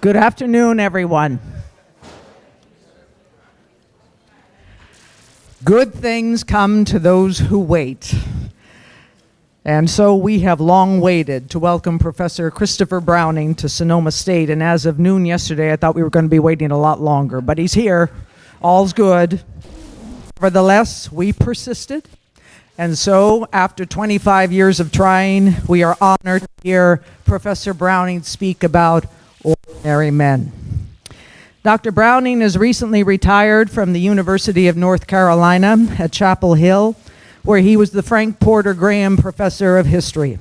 Good afternoon, everyone. Good things come to those who wait. And so we have long waited to welcome Professor Christopher Browning to Sonoma State. And as of noon yesterday, I thought we were going to be waiting a lot longer. But he's here. All's good. Nevertheless, we persisted. And so, after 25 years of trying, we are honored to hear Professor Browning speak about ordinary men. Dr. Browning is recently retired from the University of North Carolina at Chapel Hill, where he was the Frank Porter Graham Professor of History.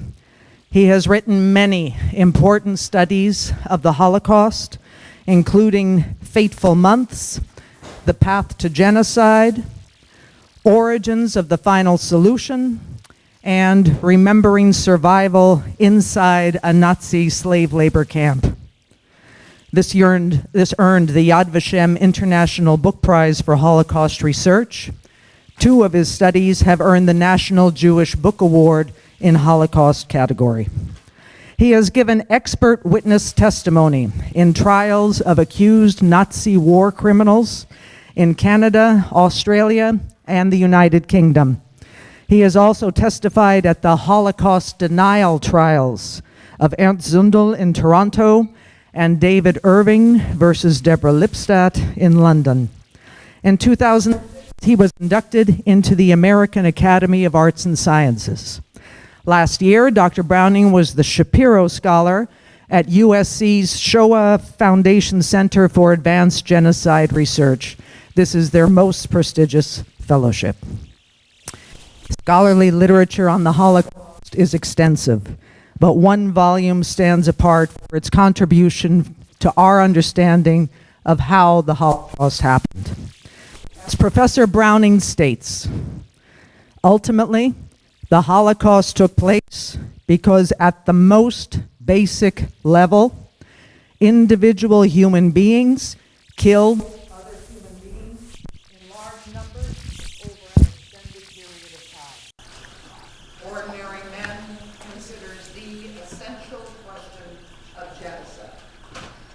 He has written many important studies of the Holocaust, including Fateful Months, The Path to Genocide, Origins of the Final Solution, and Remembering Survival Inside a Nazi Slave Labor Camp. This earned the Yad Vashem International Book Prize for Holocaust Research. 2 of his studies have earned the National Jewish Book Award in Holocaust category. He has given expert witness testimony in trials of accused Nazi war criminals in Canada, Australia, and the United Kingdom. He has also testified at the Holocaust denial trials of Ernst Zundel in Toronto and David Irving versus Deborah Lipstadt in London. In 2000, he was inducted into the American Academy of Arts and Sciences. Last year, Dr. Browning was the Shapiro Scholar at USC's Shoah Foundation Center for Advanced Genocide Research. This is their most prestigious fellowship. Scholarly literature on the Holocaust is extensive, but one volume stands apart for its contribution to our understanding of how the Holocaust happened. As Professor Browning states, ultimately, the Holocaust took place because at the most basic level, individual human beings killed other human beings in large numbers over an extended period of time. Ordinary Men considers the essential question of genocide.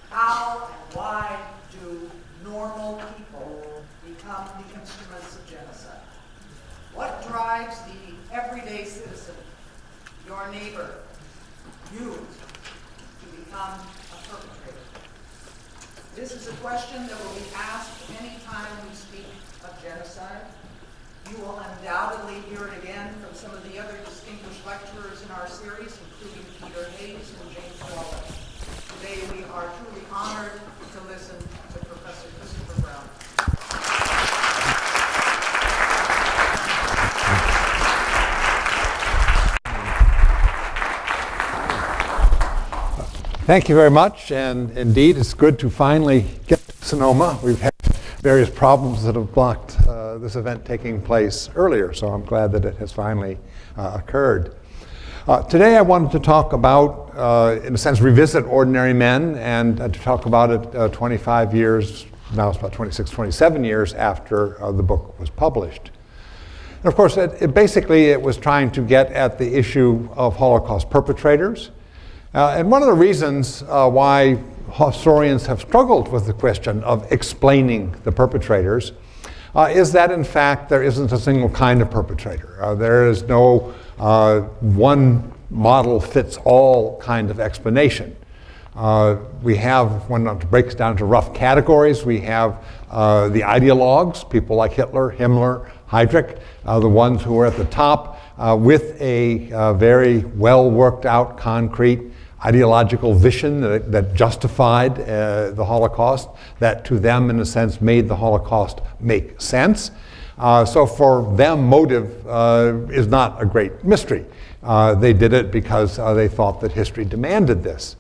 How and why do normal people become the instruments of genocide? What drives the everyday citizen, your neighbor, you, to become a perpetrator? This is a question that will be asked any time we speak of genocide. You will undoubtedly hear it again from some of the other distinguished lecturers in our series, including Peter Hayes and James Waller. Today we are truly honored to listen to Professor Christopher Browning. Thank you very much, and indeed it's good to finally get to Sonoma. We've had various problems that have blocked this event taking place earlier, so I'm glad that it has finally occurred. Today I wanted to talk about, in a sense, revisit Ordinary Men, and to talk about it 25 years, now it's about 26, 27 years after the book was published. And of course, it was trying to get at the issue of Holocaust perpetrators. And one of the reasons why historians have struggled with the question of explaining the perpetrators is that, in fact, there isn't a single kind of perpetrator. There is no one model fits all kind of explanation. We have, when it breaks down to rough categories, we have the ideologues, people like Hitler, Himmler, Heydrich, the ones who are at the top with a very well worked out, concrete ideological vision that justified the Holocaust, that to them, in a sense, made the Holocaust make sense. So for them, motive is not a great mystery. They did it because they thought that history demanded this.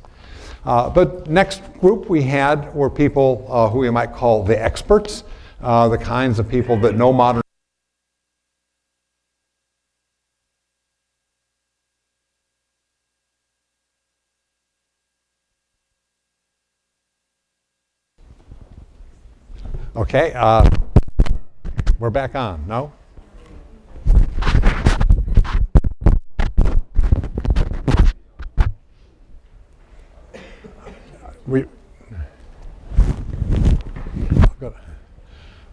But next group we had were people who we might call the experts, the kinds of people that know modern. Okay, we're back on, no?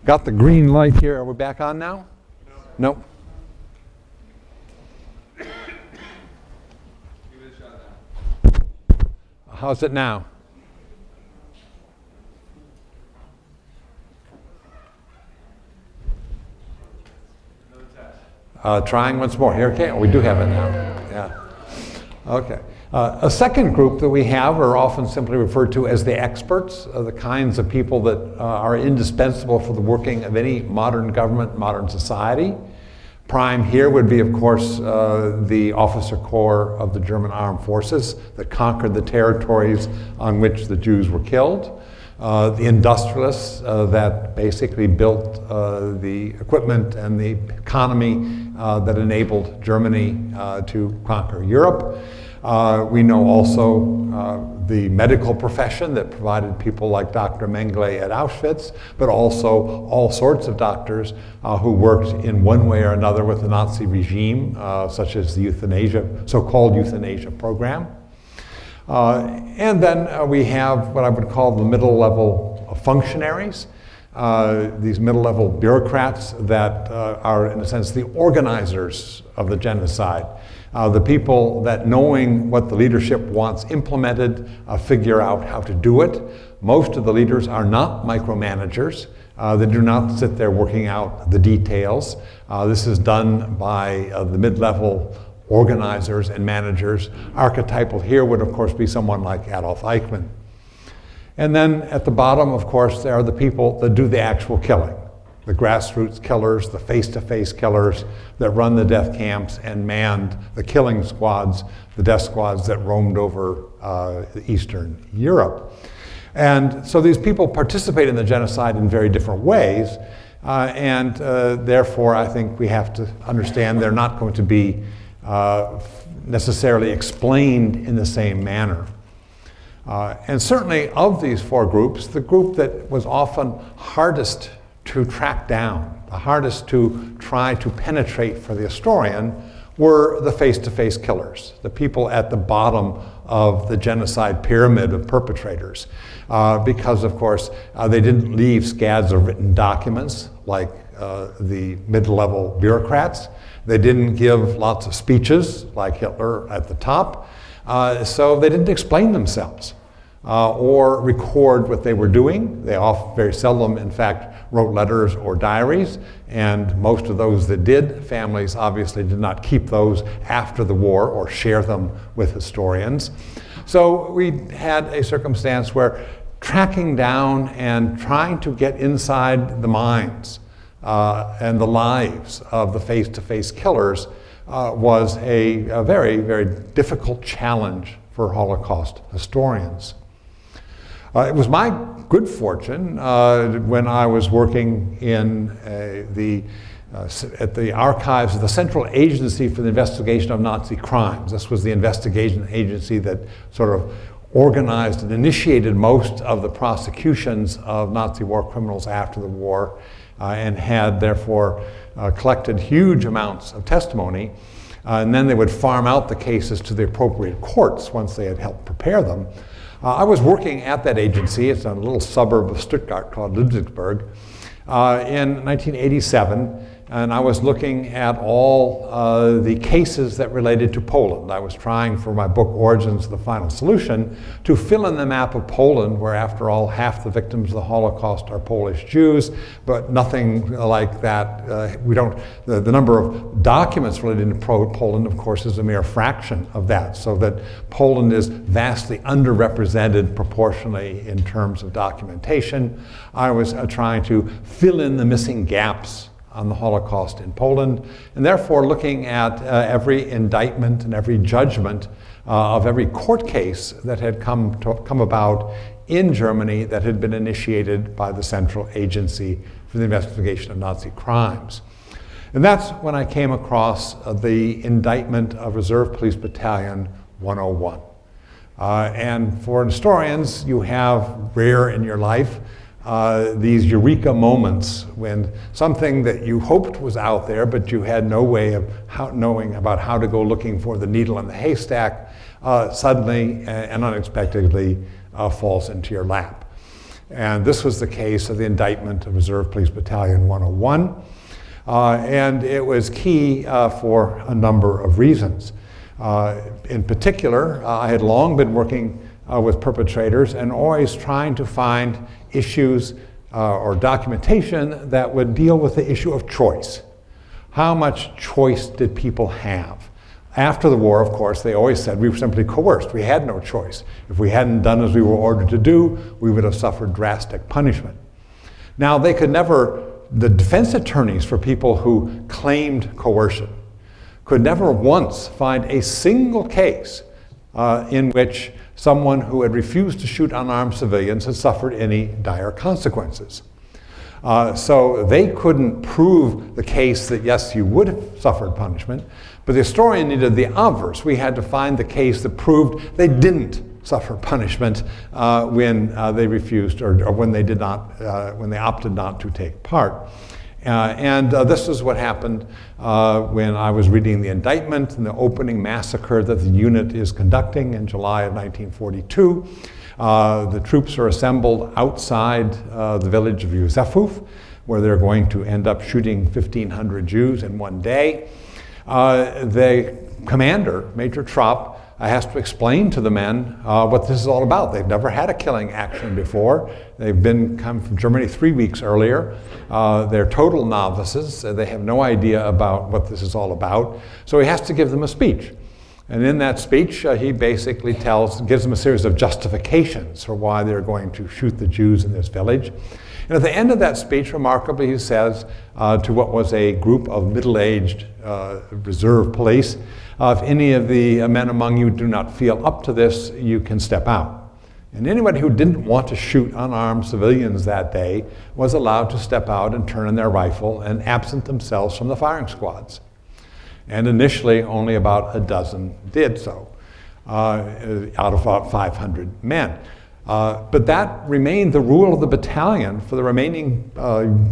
got the green light here. Are we back on now? No. How's it now? Trying once more. Here, okay, we do have it now. Yeah. Okay. A second group that we have are often simply referred to as the experts, the kinds of people that are indispensable for the working of any modern government, modern society. Prime here would be, of course, the officer corps of the German armed forces that conquered the territories on which the Jews were killed. The industrialists that basically built the equipment and the economy that enabled Germany to conquer Europe. We know also the medical profession that provided people like Dr. Mengele at Auschwitz, but also all sorts of doctors who worked in one way or another with the Nazi regime, such as the euthanasia, so-called euthanasia program. And then we have what I would call the middle level functionaries, these middle level bureaucrats that are, in a sense, the organizers of the genocide. The people that, knowing what the leadership wants implemented, figure out how to do it. Most of the leaders are not micromanagers. They do not sit there working out the details. This is done by the mid-level organizers and managers. Archetypal here would, of course, be someone like Adolf Eichmann. And then at the bottom, of course, there are the people that do the actual killing. The grassroots killers, the face-to-face killers that run the death camps and manned the killing squads, the death squads that roamed over Eastern Europe. And so these people participate in the genocide in very different ways, and therefore I think we have to understand they're not going to be necessarily explained in the same manner. And certainly of these four groups, the group that was often hardest to track down, the hardest to try to penetrate for the historian, were the face-to-face killers, the people at the bottom of the genocide pyramid of perpetrators. Because, of course, they didn't leave scads of written documents like the mid-level bureaucrats. They didn't give lots of speeches like Hitler at the top. So they didn't explain themselves or record what they were doing. They very seldom, in fact, wrote letters or diaries, and most of those that did, families obviously did not keep those after the war or share them with historians. So we had a circumstance where tracking down and trying to get inside the minds and the lives of the face-to-face killers was a very, very difficult challenge for Holocaust historians. It was my good fortune when I was working in at the archives of the Central Agency for the Investigation of Nazi Crimes. This was the investigation agency that sort of organized and initiated most of the prosecutions of Nazi war criminals after the war, and had therefore collected huge amounts of testimony. And then they would farm out the cases to the appropriate courts once they had helped prepare them. I was working at that agency. It's a little suburb of Stuttgart called Ludwigsburg in 1987, and I was looking at all the cases that related to Poland. I was trying for my book Origins of the Final Solution to fill in the map of Poland, where after all half the victims of the Holocaust are Polish Jews, but nothing like that. The number of documents related to Poland, of course, is a mere fraction of that, so that Poland is vastly underrepresented proportionally in terms of documentation. I was trying to fill in the missing gaps on the Holocaust in Poland, and therefore looking at every indictment and every judgment of every court case that had come about in Germany that had been initiated by the Central Agency for the Investigation of Nazi Crimes. And that's when I came across the indictment of Reserve Police Battalion 101. And for historians, you have rare in your life these eureka moments when something that you hoped was out there, but you had no way of knowing about how to go looking for the needle in the haystack, suddenly and unexpectedly falls into your lap. And this was the case of the indictment of Reserve Police Battalion 101. And it was key for a number of reasons. In particular, I had long been working with perpetrators and always trying to find issues or documentation that would deal with the issue of choice. How much choice did people have? After the war, of course, they always said we were simply coerced. We had no choice. If we hadn't done as we were ordered to do, we would have suffered drastic punishment. Now, they could never, the defense attorneys for people who claimed coercion could never once find a single case in which someone who had refused to shoot unarmed civilians had suffered any dire consequences. So they couldn't prove the case that, yes, you would have suffered punishment, but the historian needed the obverse. We had to find the case that proved they didn't suffer punishment when they refused or when they did not, when they opted not to take part. This is what happened when I was reading the indictment and the opening massacre that the unit is conducting in July of 1942. The troops are assembled outside the village of Józefów, where they're going to end up shooting 1,500 Jews in one day. The commander, Major Trapp, has to explain to the men what this is all about. They've never had a killing action before. They've come from Germany 3 weeks earlier. They're total novices. They have no idea about what this is all about. So he has to give them a speech. And in that speech, he basically gives them a series of justifications for why they're going to shoot the Jews in this village. And at the end of that speech, remarkably, he says to what was a group of middle-aged reserve police, if any of the men among you do not feel up to this, you can step out. And anybody who didn't want to shoot unarmed civilians that day was allowed to step out and turn in their rifle and absent themselves from the firing squads. And initially, only about a dozen did so, out of about 500 men. But that remained the rule of the battalion for the remaining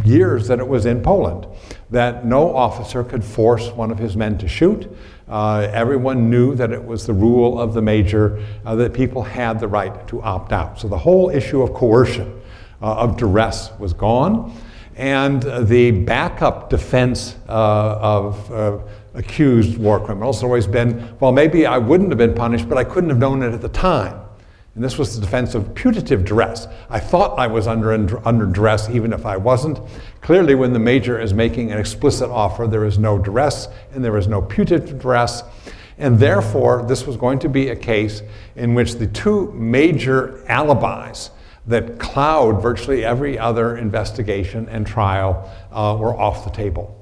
years that it was in Poland, that no officer could force one of his men to shoot. Everyone knew that it was the rule of the major that people had the right to opt out. So the whole issue of coercion, of duress was gone, and the backup defense of accused war criminals has always been, well, maybe I wouldn't have been punished, but I couldn't have known it at the time. And this was the defense of putative duress. I thought I was under duress even if I wasn't. Clearly, when the major is making an explicit offer, there is no duress and there is no putative duress. And therefore, this was going to be a case in which the two major alibis that cloud virtually every other investigation and trial were off the table.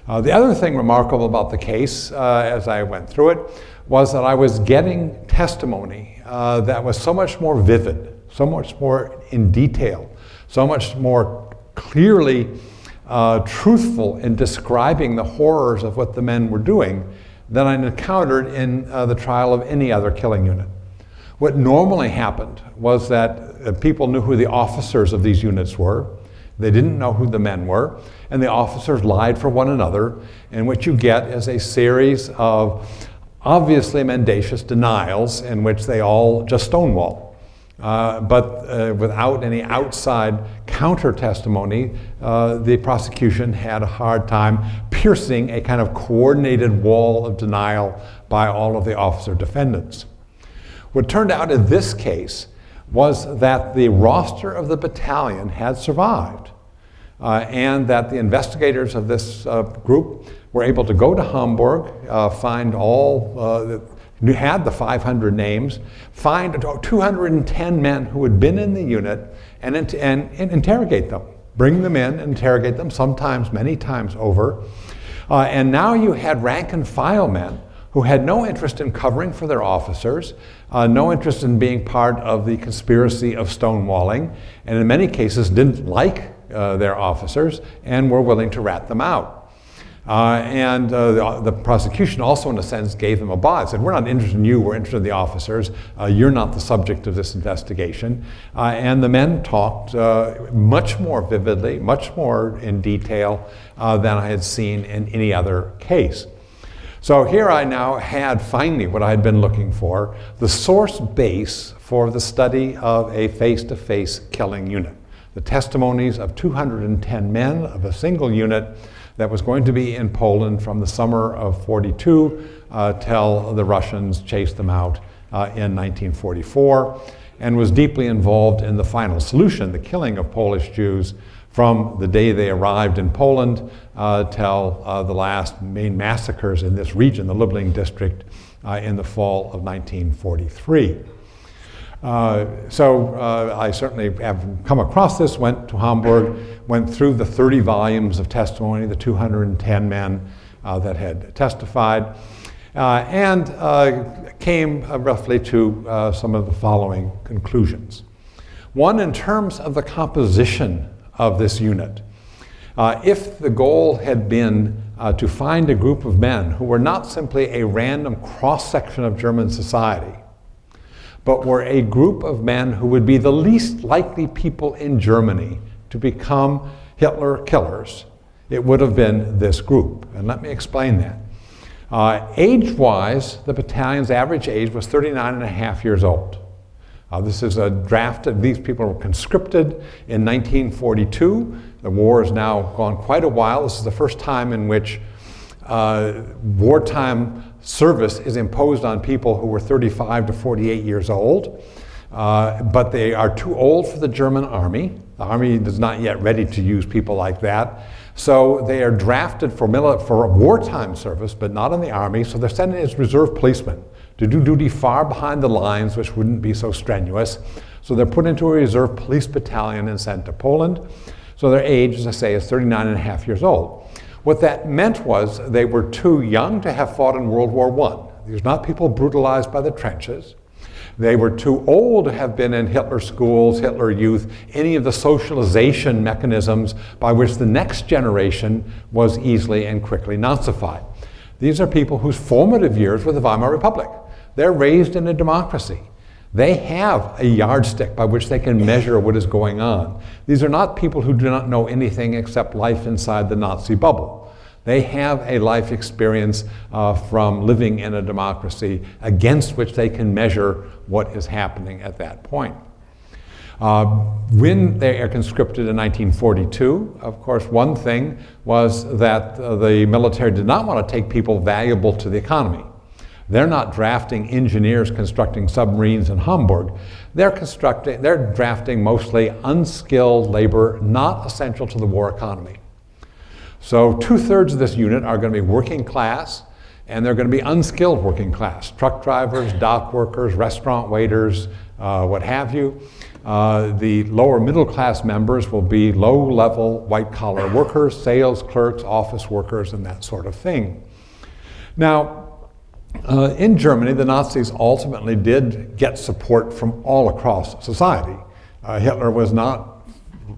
The other thing remarkable about the case, as I went through it, was that I was getting testimony that was so much more vivid, so much more in detail, so much more clearly truthful in describing the horrors of what the men were doing than I encountered in the trial of any other killing unit. What normally happened was that people knew who the officers of these units were. They didn't know who the men were, and the officers lied for one another, and what you get is a series of obviously mendacious denials in which they all just stonewall. But without any outside counter testimony, the prosecution had a hard time piercing a kind of coordinated wall of denial by all of the officer defendants. What turned out in this case was that the roster of the battalion had survived, and that the investigators of this group were able to go to Hamburg, find all, had the 500 names, find 210 men who had been in the unit and interrogate them, bring them in, interrogate them, sometimes many times over. And now you had rank and file men who had no interest in covering for their officers, no interest in being part of the conspiracy of stonewalling, and in many cases didn't like their officers and were willing to rat them out. The prosecution also, in a sense, gave them a bond. Said, we're not interested in you, we're interested in the officers. You're not the subject of this investigation. And the men talked much more vividly, much more in detail than I had seen in any other case. So here I now had finally what I had been looking for, the source base for the study of a face-to-face killing unit. The testimonies of 210 men of a single unit that was going to be in Poland from the summer of 42 till the Russians chased them out in 1944, and was deeply involved in the final solution, the killing of Polish Jews, from the day they arrived in Poland till the last main massacres in this region, the Lublin district, in the fall of 1943. I certainly have come across this, went to Hamburg, went through the 30 volumes of testimony, the 210 men that had testified, and came roughly to some of the following conclusions. One, in terms of the composition of this unit. If the goal had been to find a group of men who were not simply a random cross-section of German society, but were a group of men who would be the least likely people in Germany to become Hitler killers, it would have been this group. And let me explain that. Age-wise, the battalion's average age was 39 and a half years old. This is a draft. These people were conscripted in 1942. The war has now gone quite a while. This is the first time in which wartime service is imposed on people who were 35 to 48 years old. But they are too old for the German army. The army is not yet ready to use people like that. So they are drafted for wartime service, but not in the army. So they're sent in as reserve policemen to do duty far behind the lines, which wouldn't be so strenuous. So they're put into a reserve police battalion and sent to Poland. So their age, as I say, is 39 and a half years old. What that meant was they were too young to have fought in World War I. These are not people brutalized by the trenches. They were too old to have been in Hitler schools, Hitler youth, any of the socialization mechanisms by which the next generation was easily and quickly Nazified. These are people whose formative years were the Weimar Republic. They're raised in a democracy. They have a yardstick by which they can measure what is going on. These are not people who do not know anything except life inside the Nazi bubble. They have a life experience from living in a democracy against which they can measure what is happening at that point. When they are conscripted in 1942, of course, one thing was that the military did not want to take people valuable to the economy. They're not drafting engineers constructing submarines in Hamburg. They're drafting mostly unskilled labor, not essential to the war economy. So 2/3 of this unit are going to be working class, and they're going to be unskilled working class. Truck drivers, dock workers, restaurant waiters, what have you. The lower middle class members will be low-level white-collar workers, sales clerks, office workers, and that sort of thing. Now, in Germany, the Nazis ultimately did get support from all across society. Hitler was not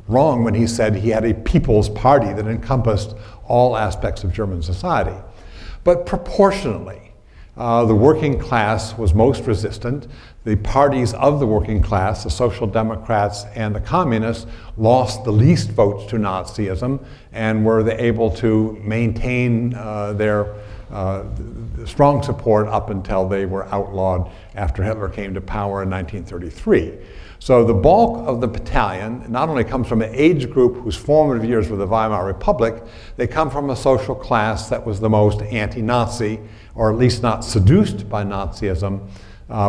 wrong when he said he had a people's party that encompassed all aspects of German society. But proportionately, the working class was most resistant. The parties of the working class, the Social Democrats and the Communists, lost the least votes to Nazism and were able to maintain their strong support up until they were outlawed after Hitler came to power in 1933. So the bulk of the battalion not only comes from an age group whose formative years were the Weimar Republic, they come from a social class that was the most anti-Nazi, or at least not seduced by Nazism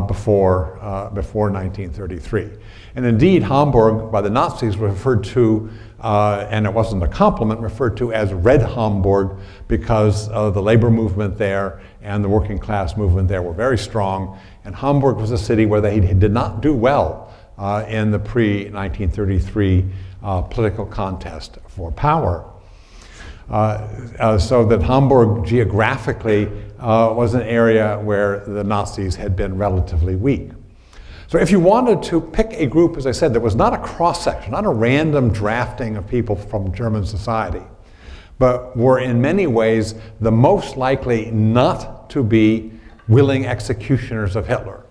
before 1933. And indeed, Hamburg, by the Nazis, referred to, and it wasn't a compliment, referred to as Red Hamburg because the labor movement there and the working class movement there were very strong. And Hamburg was a city where they did not do well in the pre-1933 political contest for power. So that Hamburg geographically was an area where the Nazis had been relatively weak. So if you wanted to pick a group, as I said, that was not a cross-section, not a random drafting of people from German society, but were in many ways the most likely not to be willing executioners of Hitler.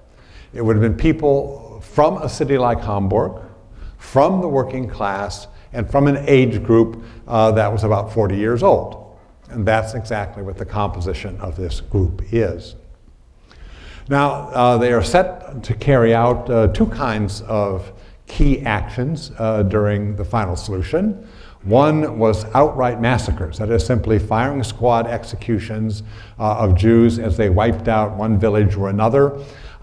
It would have been people from a city like Hamburg, from the working class, and from an age group that was about 40 years old. And that's exactly what the composition of this group is. Now, they are set to carry out two kinds of key actions during the final solution. One was outright massacres, that is simply firing squad executions of Jews as they wiped out one village or another,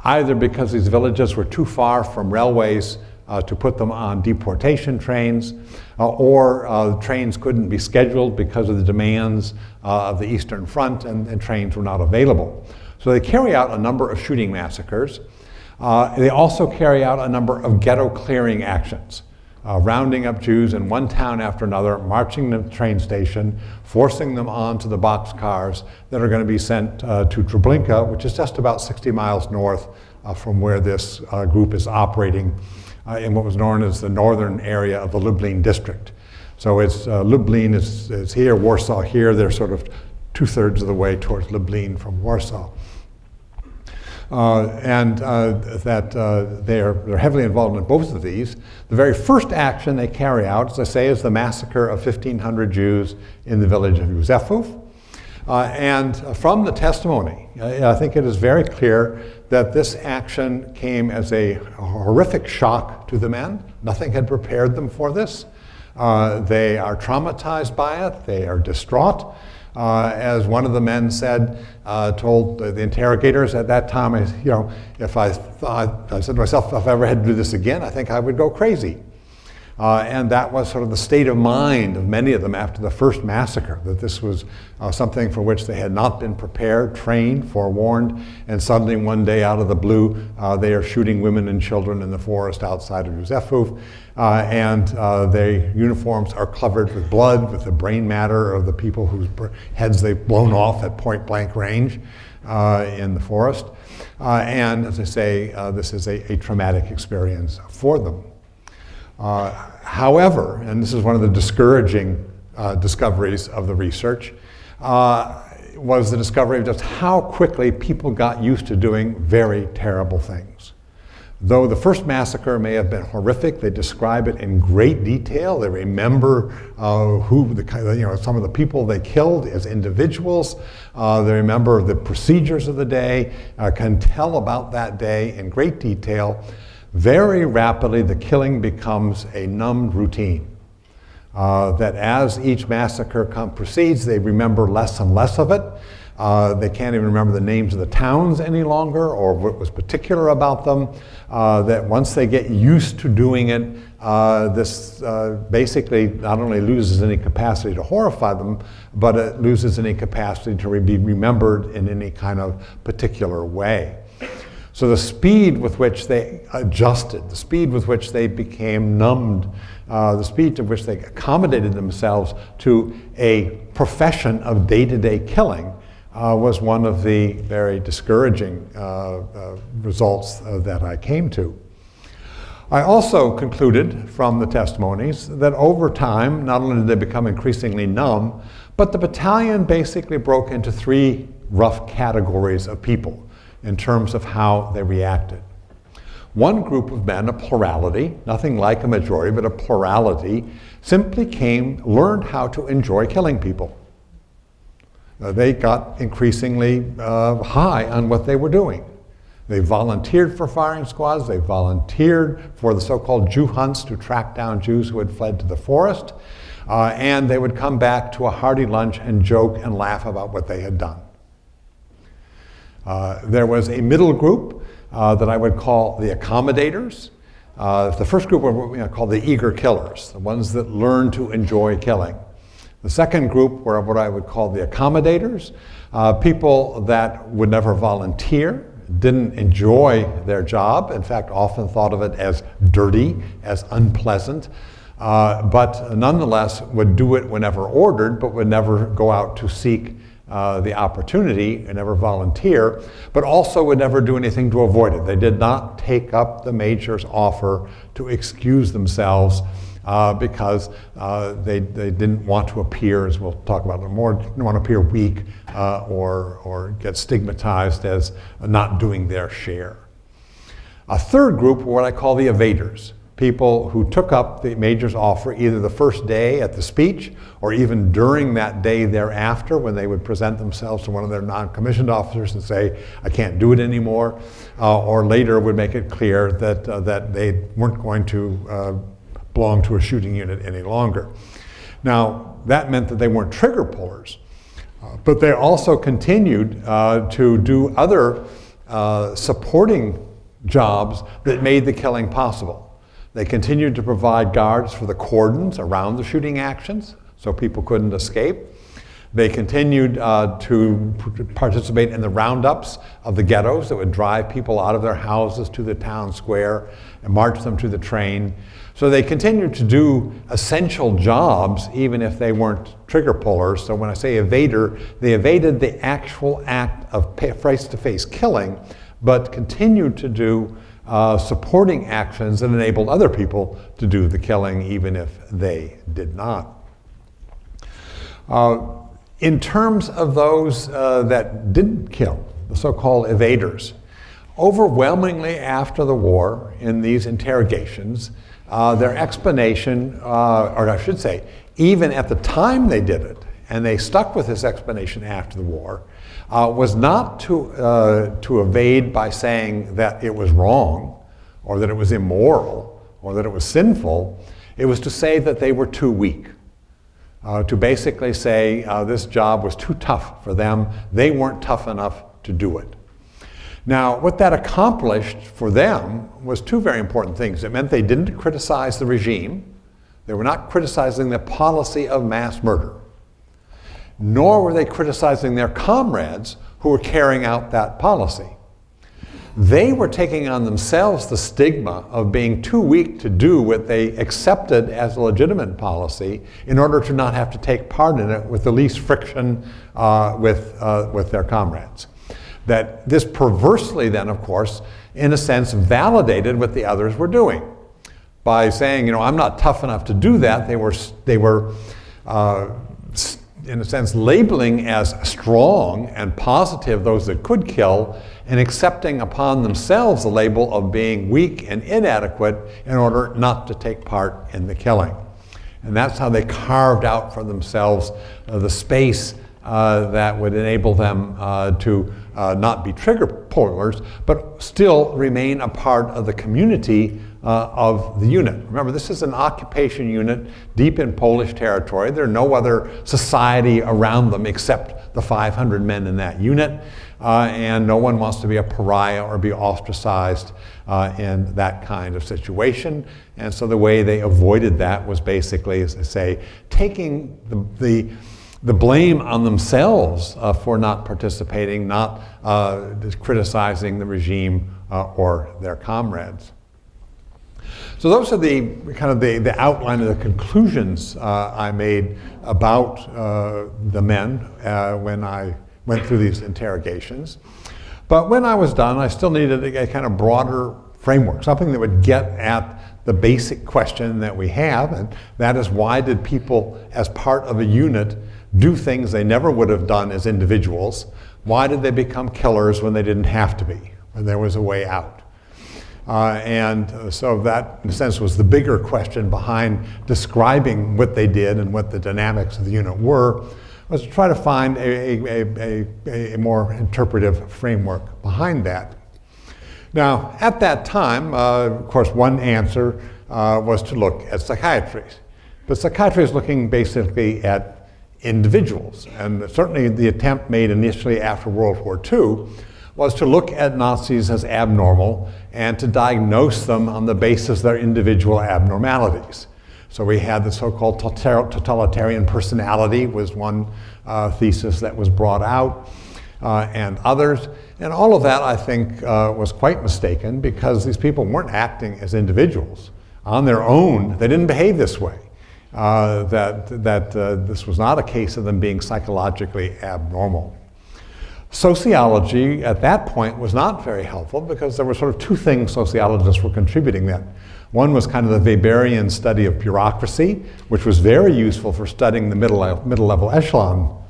either because these villages were too far from railways to put them on deportation trains, or trains couldn't be scheduled because of the demands of the Eastern Front, and trains were not available. So they carry out a number of shooting massacres. They also carry out a number of ghetto clearing actions, rounding up Jews in one town after another, marching them to the train station, forcing them onto the boxcars that are going to be sent to Treblinka, which is just about 60 miles north from where this group is operating in what was known as the northern area of the Lublin district. So it's Lublin is here, Warsaw here. They're sort of 2/3 of the way towards Lublin from Warsaw. They're heavily involved in both of these. The very first action they carry out, as I say, is the massacre of 1,500 Jews in the village of Józefów. And from the testimony, I think it is very clear that this action came as a horrific shock to the men. Nothing had prepared them for this. They are traumatized by it. They are distraught. As one of the men said, told the interrogators at that time, I said to myself, if I ever had to do this again, I think I would go crazy. And that was sort of the state of mind of many of them after the first massacre, that this was something for which they had not been prepared, trained, forewarned, and suddenly one day out of the blue, they are shooting women and children in the forest outside of Józefów, and their uniforms are covered with blood, with the brain matter of the people whose heads they've blown off at point blank range in the forest. And as I say, this is a traumatic experience for them. However, and this is one of the discouraging discoveries of the research, was the discovery of just how quickly people got used to doing very terrible things. Though the first massacre may have been horrific, they describe it in great detail. They remember some of the people they killed as individuals. They remember the procedures of the day, can tell about that day in great detail. Very rapidly, the killing becomes a numbed routine. That as each massacre proceeds, they remember less and less of it. They can't even remember the names of the towns any longer or what was particular about them. That once they get used to doing it, this basically not only loses any capacity to horrify them, but it loses any capacity to be remembered in any kind of particular way. So the speed with which they adjusted, the speed with which they became numbed, the speed with which they accommodated themselves to a profession of day-to-day killing was one of the very discouraging results that I came to. I also concluded from the testimonies that over time, not only did they become increasingly numb, but the battalion basically broke into three rough categories of people in terms of how they reacted. One group of men, a plurality, nothing like a majority, but a plurality, simply learned how to enjoy killing people. They got increasingly high on what they were doing. They volunteered for firing squads, they volunteered for the so-called Jew hunts to track down Jews who had fled to the forest, and they would come back to a hearty lunch and joke and laugh about what they had done. There was a middle group that I would call the accommodators. The first group were what we call the eager killers, the ones that learn to enjoy killing. The second group were what I would call the accommodators, people that would never volunteer, didn't enjoy their job, in fact often thought of it as dirty, as unpleasant, but nonetheless would do it whenever ordered, but would never go out to seek the opportunity and never volunteer, but also would never do anything to avoid it. They did not take up the major's offer to excuse themselves because they didn't want to appear, as we'll talk about a little more, didn't want to appear weak or get stigmatized as not doing their share. A third group were what I call the evaders. people who took up the major's offer either the first day at the speech or even during that day thereafter when they would present themselves to one of their non-commissioned officers and say, I can't do it anymore, or later would make it clear that they weren't going to belong to a shooting unit any longer. Now, that meant that they weren't trigger pullers, but they also continued to do other supporting jobs that made the killing possible. They continued to provide guards for the cordons around the shooting actions so people couldn't escape. They continued to participate in the roundups of the ghettos that would drive people out of their houses to the town square and march them to the train. So they continued to do essential jobs even if they weren't trigger pullers. So when I say evader, they evaded the actual act of face-to-face killing, but continued to do supporting actions that enabled other people to do the killing even if they did not. In terms of those that didn't kill, the so-called evaders, overwhelmingly after the war in these interrogations, their explanation, or I should say, even at the time they did it, and they stuck with this explanation after the war, was not to evade by saying that it was wrong, or that it was immoral, or that it was sinful. It was to say that they were too weak. To basically say this job was too tough for them. They weren't tough enough to do it. Now, what that accomplished for them was two very important things. It meant they didn't criticize the regime. They were not criticizing the policy of mass murder. Nor were they criticizing their comrades who were carrying out that policy. They were taking on themselves the stigma of being too weak to do what they accepted as a legitimate policy in order to not have to take part in it with the least friction with their comrades. That this perversely then, of course, in a sense validated what the others were doing. By saying, I'm not tough enough to do that, they were in a sense, labeling as strong and positive those that could kill, and accepting upon themselves the label of being weak and inadequate in order not to take part in the killing. And that's how they carved out for themselves the space that would enable them to not be trigger pullers, but still remain a part of the community of the unit. Remember, this is an occupation unit deep in Polish territory. There are no other society around them except the 500 men in that unit, and no one wants to be a pariah or be ostracized in that kind of situation. And so the way they avoided that was basically, as I say, taking the blame on themselves for not participating, not criticizing the regime or their comrades. So those are the kind of the outline of the conclusions I made about the men when I went through these interrogations. But when I was done, I still needed a kind of broader framework, something that would get at the basic question that we have, and that is, why did people as part of a unit do things they never would have done as individuals? Why did they become killers when they didn't have to be, when there was a way out? So that, in a sense, was the bigger question behind describing what they did and what the dynamics of the unit were, was to try to find a more interpretive framework behind that. Now, at that time, of course, one answer was to look at psychiatry. But psychiatry is looking basically at individuals. And certainly the attempt made initially after World War II was to look at Nazis as abnormal and to diagnose them on the basis of their individual abnormalities. So we had the so-called totalitarian personality was one thesis that was brought out, and others. And all of that, I think, was quite mistaken, because these people weren't acting as individuals. On their own, they didn't behave this way. This was not a case of them being psychologically abnormal. Sociology at that point was not very helpful, because there were sort of two things sociologists were contributing then. One was kind of the Weberian study of bureaucracy, which was very useful for studying the middle-level echelon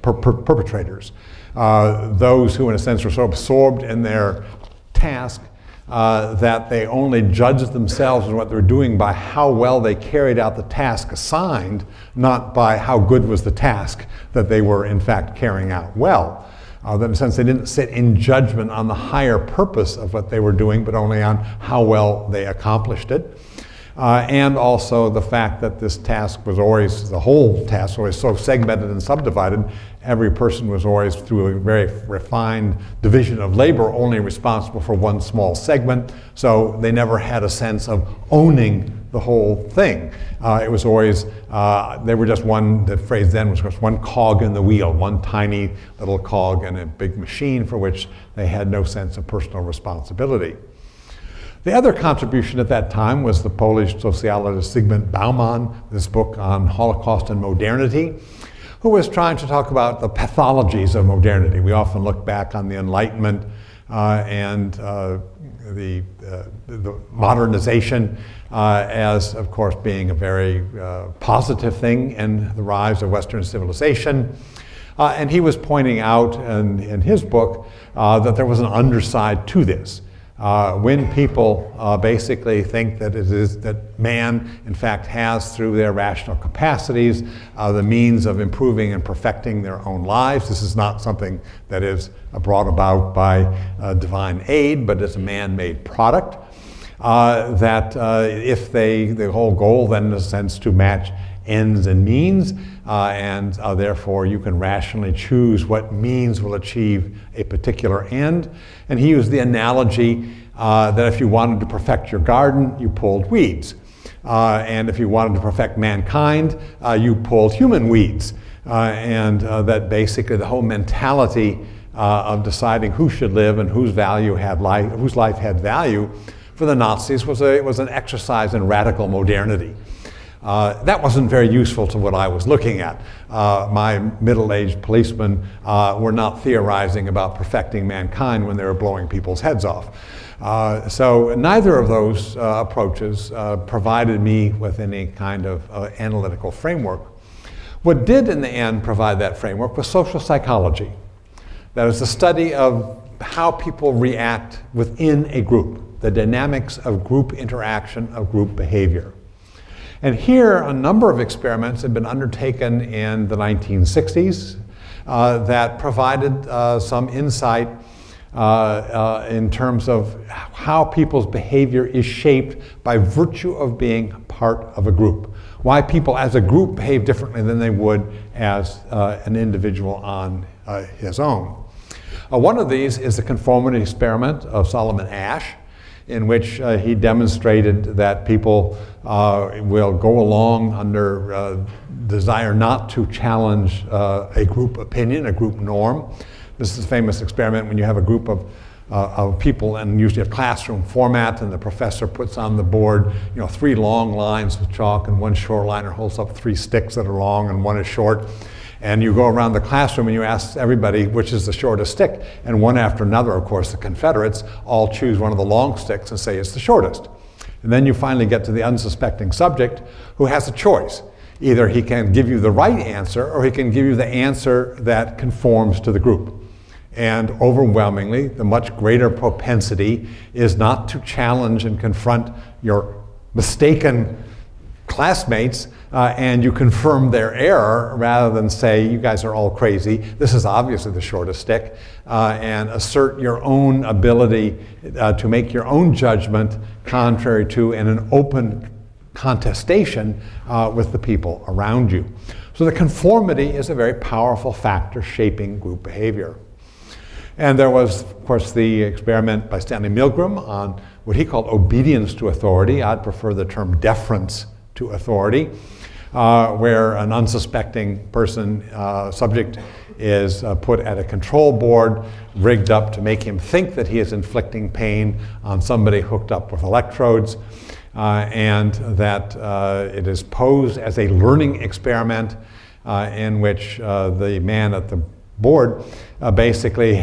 perpetrators. Those who, in a sense, were so absorbed in their task that they only judged themselves and what they were doing by how well they carried out the task assigned, not by how good was the task that they were in fact carrying out well. That in a sense they didn't sit in judgment on the higher purpose of what they were doing, but only on how well they accomplished it. And also the fact that this task was always, the whole task was always so segmented and subdivided, every person was always, through a very refined division of labor, only responsible for one small segment, so they never had a sense of owning the whole thing. It was always, they were just one, the phrase then was just one cog in the wheel, one tiny little cog in a big machine for which they had no sense of personal responsibility. The other contribution at that time was the Polish sociologist Zygmunt Bauman, this book on Holocaust and modernity, who was trying to talk about the pathologies of modernity. We often look back on the Enlightenment and the modernization as, of course, being a very positive thing in the rise of Western civilization. And he was pointing out in his book that there was an underside to this. When people basically think that it is that man, in fact, has through their rational capacities the means of improving and perfecting their own lives. This is not something that is brought about by divine aid, but is a man-made product. If the whole goal then in a sense to match ends and means, and therefore you can rationally choose what means will achieve a particular end. And he used the analogy that if you wanted to perfect your garden, you pulled weeds. And if you wanted to perfect mankind, you pulled human weeds. That basically the whole mentality of deciding who should live and whose life had value for the Nazis was an exercise in radical modernity. That wasn't very useful to what I was looking at. My middle-aged policemen were not theorizing about perfecting mankind when they were blowing people's heads off. So neither of those approaches provided me with any kind of analytical framework. What did in the end provide that framework was social psychology. That is the study of how people react within a group, the dynamics of group interaction, of group behavior. And here, a number of experiments had been undertaken in the 1960s that provided some insight in terms of how people's behavior is shaped by virtue of being part of a group. Why people as a group behave differently than they would as an individual on his own. One of these is the conformity experiment of Solomon Asch, in which he demonstrated that people will go along under desire not to challenge a group opinion, a group norm. This is a famous experiment when you have a group of people, and usually a classroom format, and the professor puts on the board 3 long lines with chalk and 1 short line, or holds up 3 sticks that are long and 1 is short. And you go around the classroom and you ask everybody which is the shortest stick. And one after another, of course, the Confederates all choose one of the long sticks and say it's the shortest. And then you finally get to the unsuspecting subject who has a choice. Either he can give you the right answer or he can give you the answer that conforms to the group. And overwhelmingly, the much greater propensity is not to challenge and confront your mistaken classmates and you confirm their error rather than say, you guys are all crazy, this is obviously the shortest stick, and assert your own ability to make your own judgment contrary to and an open contestation with the people around you. So the conformity is a very powerful factor shaping group behavior. And there was, of course, the experiment by Stanley Milgram on what he called obedience to authority. I'd prefer the term deference to authority, where an unsuspecting person, subject, is put at a control board, rigged up to make him think that he is inflicting pain on somebody hooked up with electrodes, and that it is posed as a learning experiment in which the man at the board basically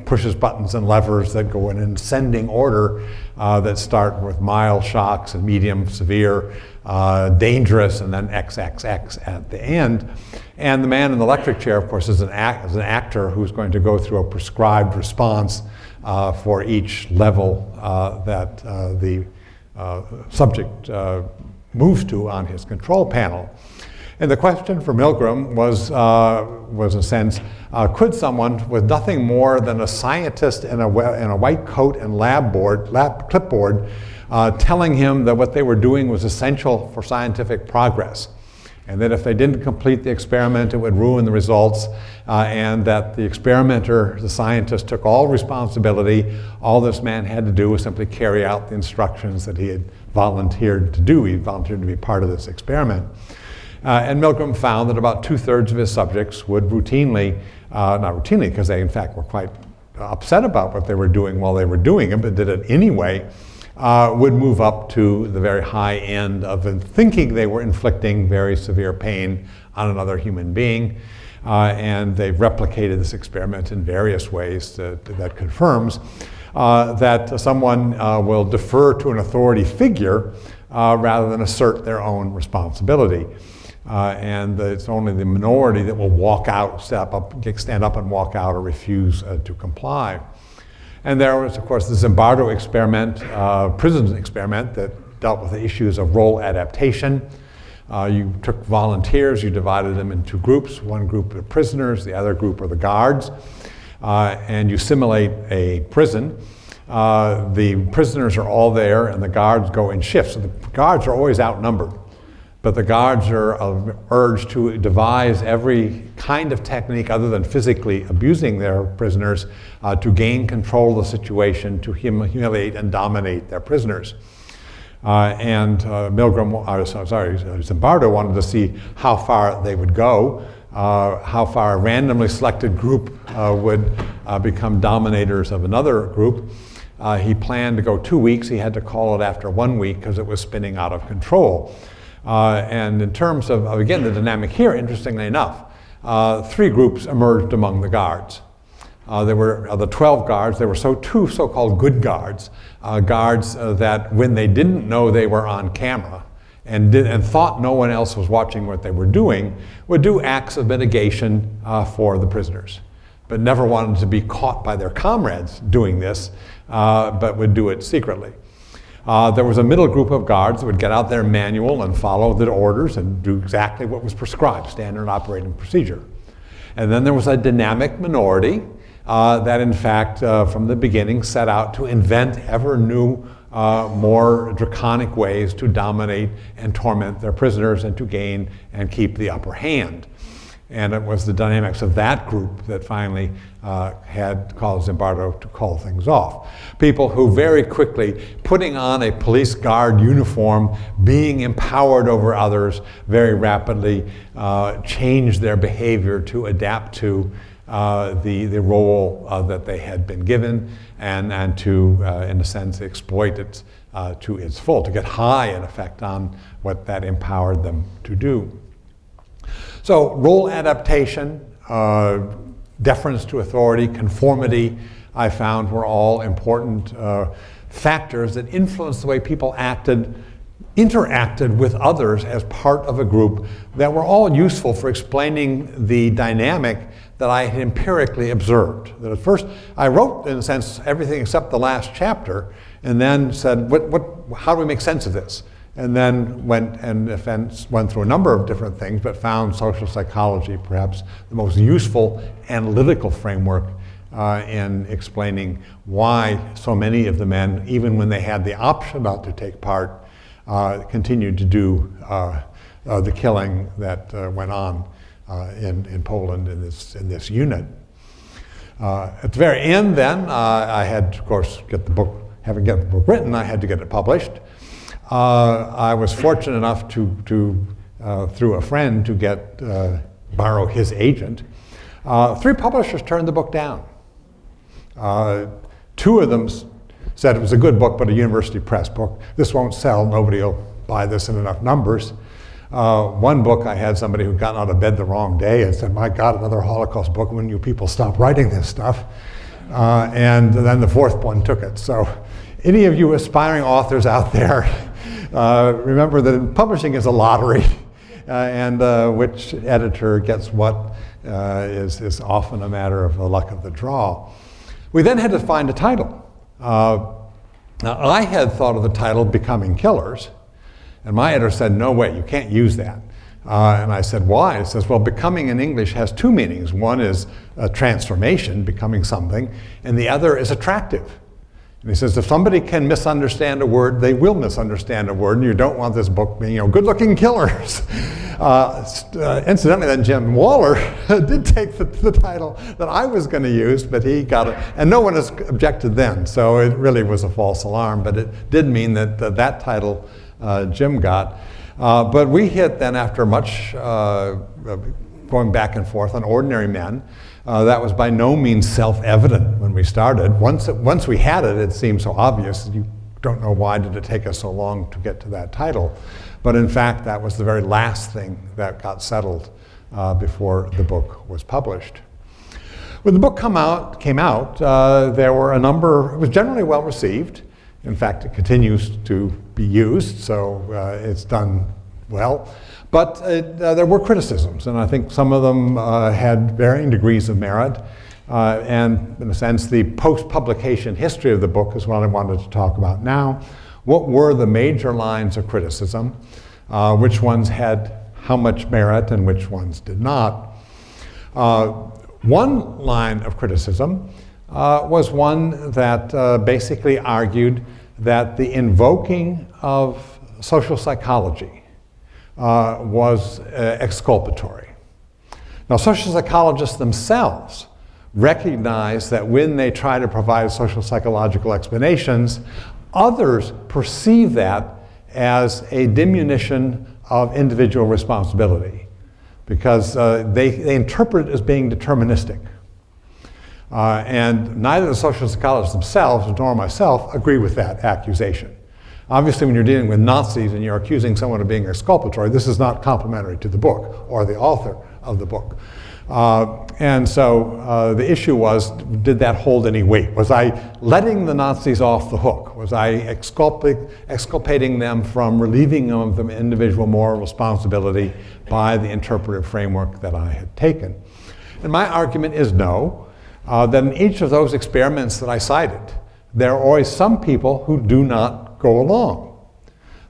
pushes buttons and levers that go in ascending order that start with mild shocks and medium, severe, dangerous, and then XXX at the end. And the man in the electric chair, of course, is an actor who's going to go through a prescribed response for each level that the subject moves to on his control panel. And the question for Milgram was in a sense, could someone with nothing more than a scientist in a white coat and lab clipboard telling him that what they were doing was essential for scientific progress, and that if they didn't complete the experiment, it would ruin the results, and that the experimenter, the scientist, took all responsibility. All this man had to do was simply carry out the instructions that he had volunteered to do. He volunteered to be part of this experiment. And Milgram found that about 2/3 of his subjects would routinely, not routinely because they in fact were quite upset about what they were doing while they were doing it, but did it anyway, would move up to the very high end of thinking they were inflicting very severe pain on another human being. And they've replicated this experiment in various ways that confirms that someone will defer to an authority figure rather than assert their own responsibility. And it's only the minority that will walk out, stand up and walk out or refuse to comply. And there was, of course, the Zimbardo experiment, prison experiment that dealt with the issues of role adaptation. You took volunteers, you divided them into groups. One group are prisoners, the other group are the guards. And you simulate a prison. The prisoners are all there and the guards go in shifts. So the guards are always outnumbered. But the guards are urged to devise every kind of technique other than physically abusing their prisoners to gain control of the situation, to humiliate and dominate their prisoners. Zimbardo wanted to see how far they would go, how far a randomly selected group would become dominators of another group. He planned to go 2 weeks. He had to call it after 1 week because it was spinning out of control. And in terms of, again, the dynamic here, interestingly enough, 3 groups emerged among the guards. There were the 12 guards. There were 2 so-called good guards, guards that when they didn't know they were on camera and thought no one else was watching what they were doing, would do acts of mitigation for the prisoners, but never wanted to be caught by their comrades doing this, but would do it secretly. There was a middle group of guards that would get out their manual and follow the orders and do exactly what was prescribed, standard operating procedure. And then there was a dynamic minority that in fact from the beginning set out to invent ever new, more draconic ways to dominate and torment their prisoners and to gain and keep the upper hand. And it was the dynamics of that group that finally had caused Zimbardo to call things off. People who very quickly, putting on a police guard uniform, being empowered over others, very rapidly changed their behavior to adapt to the role that they had been given and to, in a sense, exploit it to its full, to get high, in effect, on what that empowered them to do. So role adaptation, deference to authority, conformity, I found were all important factors that influenced the way people interacted with others as part of a group that were all useful for explaining the dynamic that I had empirically observed. That at first I wrote, in a sense, everything except the last chapter, and then said, how do we make sense of this? And then went through a number of different things, but found social psychology perhaps the most useful analytical framework in explaining why so many of the men, even when they had the option not to take part, continued to do the killing that went on in Poland in this unit. At the very end then, I had, of course, having got the book written, I had to get it published. I was fortunate enough to through a friend, to borrow his agent. 3 publishers turned the book down. 2 of them said it was a good book, but a university press book. This won't sell, nobody will buy this in enough numbers. One book, I had somebody who'd gotten out of bed the wrong day and said, my God, another Holocaust book, when you people stop writing this stuff? And then the 4th one took it. So Any of you aspiring authors out there, remember that publishing is a lottery, and which editor gets what is often a matter of the luck of the draw. We then had to find a title. Now, I had thought of the title Becoming Killers, and my editor said, no way, you can't use that. And I said, why? It says, well, becoming in English has two meanings. One is a transformation, becoming something, and the other is attractive. And he says, if somebody can misunderstand a word, they will misunderstand a word, and you don't want this book being, good-looking killers. Incidentally, then Jim Waller did take the title that I was going to use, but he got it, and no one has objected then, so it really was a false alarm, but it did mean that that title Jim got. But we hit then, after much going back and forth on Ordinary Men. That was by no means self-evident when we started. Once we had it, it seemed so obvious. You don't know why did it take us so long to get to that title. But in fact, that was the very last thing that got settled before the book was published. When the book came out, there were a number, it was generally well received. In fact, it continues to be used, so it's done well. But there were criticisms, and I think some of them had varying degrees of merit. And in a sense, the post-publication history of the book is what I wanted to talk about now. What were the major lines of criticism? Which ones had how much merit and which ones did not? One line of criticism was one that basically argued that the invoking of social psychology was exculpatory. Now, social psychologists themselves recognize that when they try to provide social psychological explanations, others perceive that as a diminution of individual responsibility, because they interpret it as being deterministic. And neither the social psychologists themselves nor myself agree with that accusation. Obviously, when you're dealing with Nazis and you're accusing someone of being exculpatory, this is not complimentary to the book or the author of the book. And so the issue was, did that hold any weight? Was I letting the Nazis off the hook? Was I exculpating them from relieving them of the individual moral responsibility by the interpretive framework that I had taken? And my argument is no. That in each of those experiments that I cited, there are always some people who do not go along.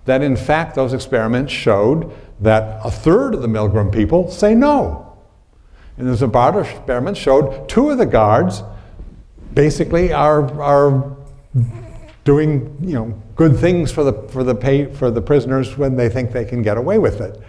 That in fact those experiments showed that 1/3 of the Milgram people say no. And the Zimbardo experiment showed 2 of the guards basically are doing good things for the prisoners when they think they can get away with it.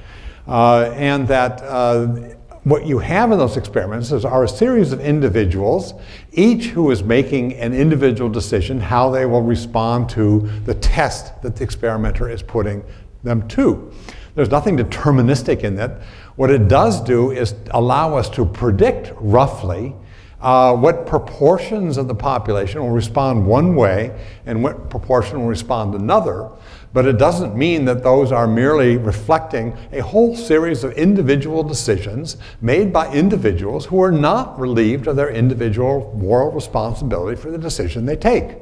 And that what you have in those experiments are a series of individuals, each who is making an individual decision how they will respond to the test that the experimenter is putting them to. There's nothing deterministic in it. What it does do is allow us to predict roughly what proportions of the population will respond one way and what proportion will respond another. But it doesn't mean that those are merely reflecting a whole series of individual decisions made by individuals who are not relieved of their individual moral responsibility for the decision they take.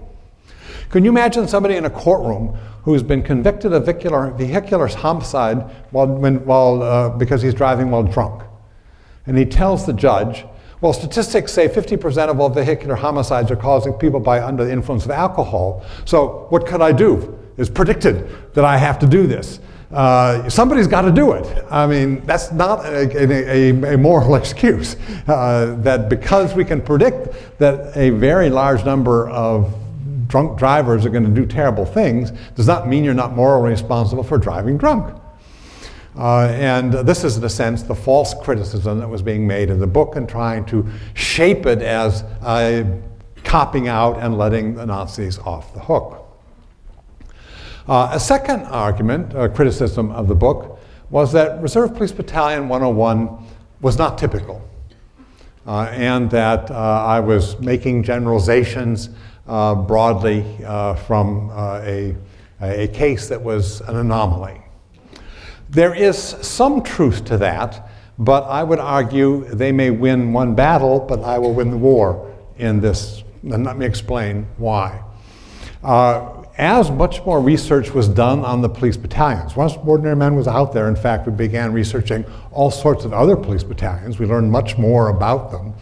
Can you imagine somebody in a courtroom who's been convicted of vehicular homicide because he's driving while drunk? And he tells the judge, well, statistics say 50% of all vehicular homicides are causing people under the influence of alcohol. So what could I do? It's predicted that I have to do this. Somebody's got to do it. I mean, that's not a moral excuse. That because we can predict that a very large number of drunk drivers are going to do terrible things does not mean you're not morally responsible for driving drunk. And this is, in a sense, the false criticism that was being made in the book and trying to shape it as copping out and letting the Nazis off the hook. A second argument, criticism of the book, was that Reserve Police Battalion 101 was not typical, and that I was making generalizations broadly from a case that was an anomaly. There is some truth to that, but I would argue they may win one battle, but I will win the war in this, and let me explain why. As much more research was done on the police battalions. Once Ordinary Men was out there, in fact, we began researching all sorts of other police battalions. We learned much more about them.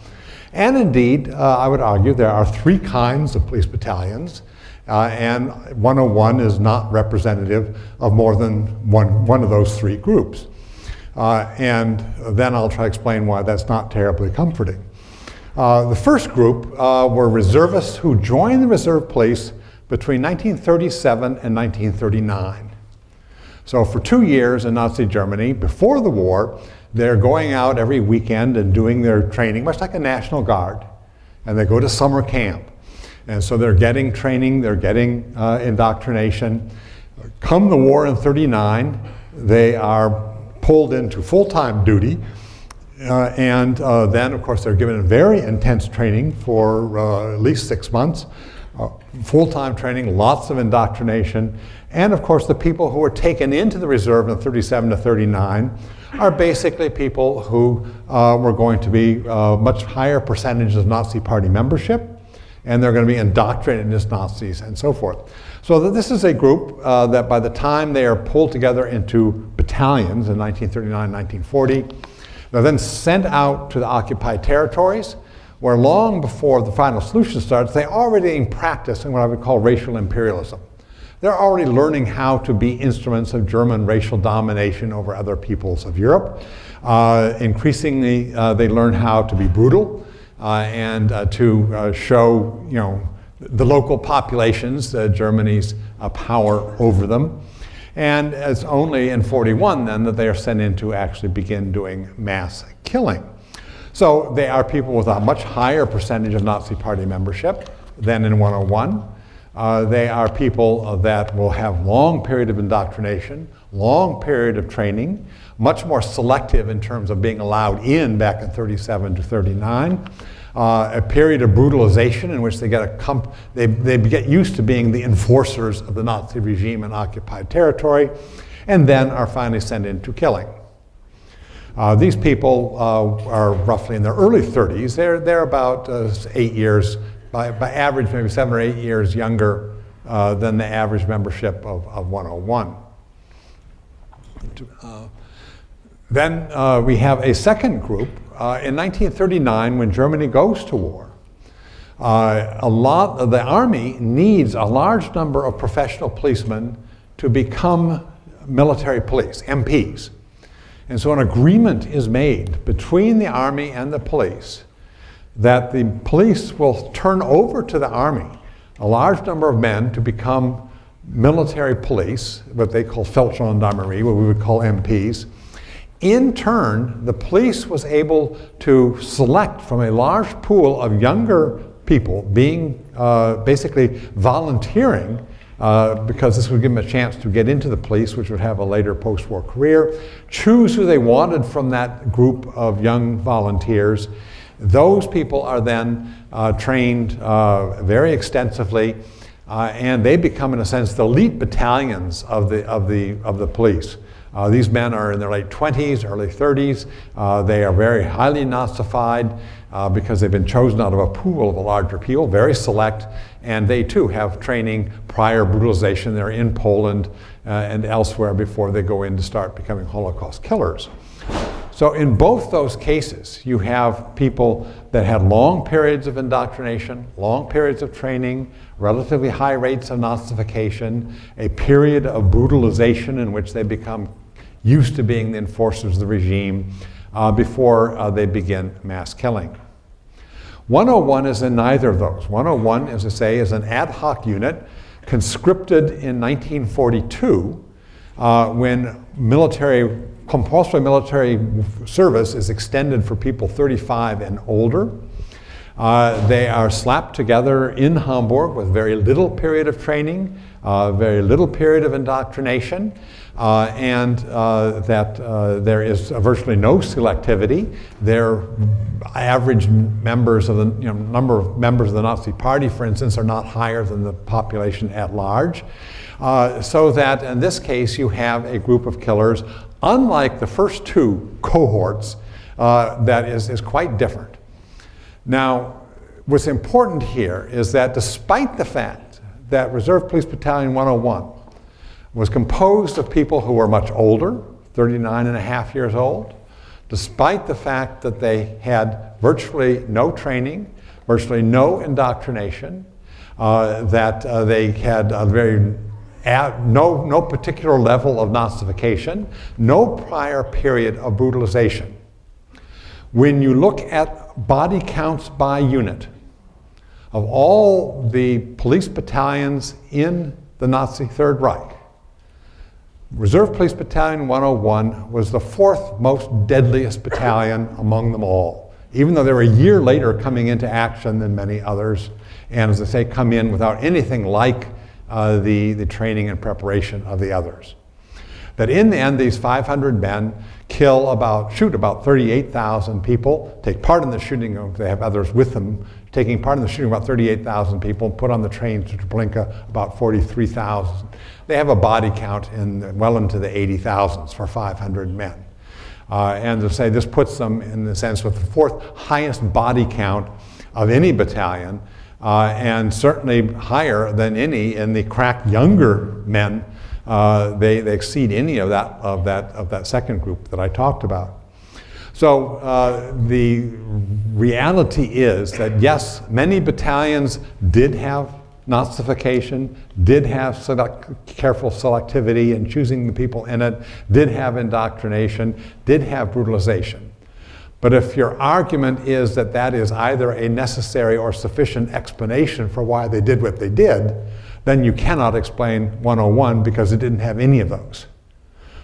And indeed, I would argue there are three kinds of police battalions, and 101 is not representative of more than one of those three groups. And then I'll try to explain why that's not terribly comforting. The first group were reservists who joined the reserve police between 1937 and 1939. So for 2 years in Nazi Germany, before the war, they're going out every weekend and doing their training, much like a National Guard. And they go to summer camp. And so they're getting training, they're getting indoctrination. Come the war in 39, they are pulled into full-time duty. And then, of course, they're given very intense training for at least 6 months. Full-time training, lots of indoctrination, and of course the people who were taken into the reserve in 37 to 39 are basically people who were going to be much higher percentages of Nazi Party membership, and they're going to be indoctrinated as Nazis and so forth. So this is a group that by the time they are pulled together into battalions in 1939, 1940, they're then sent out to the occupied territories, where long before the final solution starts, they're already in practice in what I would call racial imperialism. They're already learning how to be instruments of German racial domination over other peoples of Europe. Increasingly, they learn how to be brutal and to show, the local populations, Germany's power over them. And it's only in 41 then that they are sent in to actually begin doing mass killing. So they are people with a much higher percentage of Nazi Party membership than in 101. They are people that will have long period of indoctrination, long period of training, much more selective in terms of being allowed in back in 37 to 39. A period of brutalization in which they get used to being the enforcers of the Nazi regime in occupied territory, and then are finally sent into killing. These people are roughly in their early 30s. They're about 8 years, by average maybe 7 or 8 years younger than the average membership of 101. Then we have a second group. In 1939, when Germany goes to war, the army needs a large number of professional policemen to become military police, MPs. And so an agreement is made between the army and the police that the police will turn over to the army a large number of men to become military police, what they call Feldgendarmerie, what we would call MPs. In turn, the police was able to select from a large pool of younger people being basically volunteering because this would give them a chance to get into the police, which would have a later post-war career, choose who they wanted from that group of young volunteers. Those people are then trained very extensively, and they become, in a sense, the elite battalions of the police. These men are in their late 20s, early 30s. They are very highly Nazified because they've been chosen out of a pool of a larger people, very select, and they too have training prior brutalization. They're in Poland and elsewhere before they go in to start becoming Holocaust killers. So in both those cases, you have people that had long periods of indoctrination, long periods of training, relatively high rates of Nazification, a period of brutalization in which they become used to being the enforcers of the regime before they begin mass killing. 101 is in neither of those. 101, as I say, is an ad hoc unit conscripted in 1942 when compulsory military service is extended for people 35 and older. They are slapped together in Hamburg with very little period of training, very little period of indoctrination, and there is virtually no selectivity. Their average members of the number of members of the Nazi Party, for instance, are not higher than the population at large. So that in this case you have a group of killers, unlike the first two cohorts, that is quite different. Now, what's important here is that despite the fact that Reserve Police Battalion 101 was composed of people who were much older, 39 and a half years old, despite the fact that they had virtually no training, virtually no indoctrination, that they had a no particular level of Nazification, no prior period of brutalization. When you look at body counts by unit of all the police battalions in the Nazi Third Reich, Reserve Police Battalion 101 was the fourth most deadliest battalion among them all, even though they were a year later coming into action than many others, and as I say, come in without anything like the training and preparation of the others. That in the end, these 500 men shoot about 38,000 people, take part in the shooting of, they have others with them, taking part in the shooting of about 38,000 people, put on the trains to Treblinka about 43,000. They have a body count well into the 80,000s for 500 men. And to say this puts them in the sense with the fourth highest body count of any battalion, and certainly higher than any in the crack younger men. They exceed any of that second group that I talked about. So the reality is that yes, many battalions did have Nazification, did have careful selectivity in choosing the people in it, did have indoctrination, did have brutalization. But if your argument is that that is either a necessary or sufficient explanation for why they did what they did, then you cannot explain 101 because it didn't have any of those.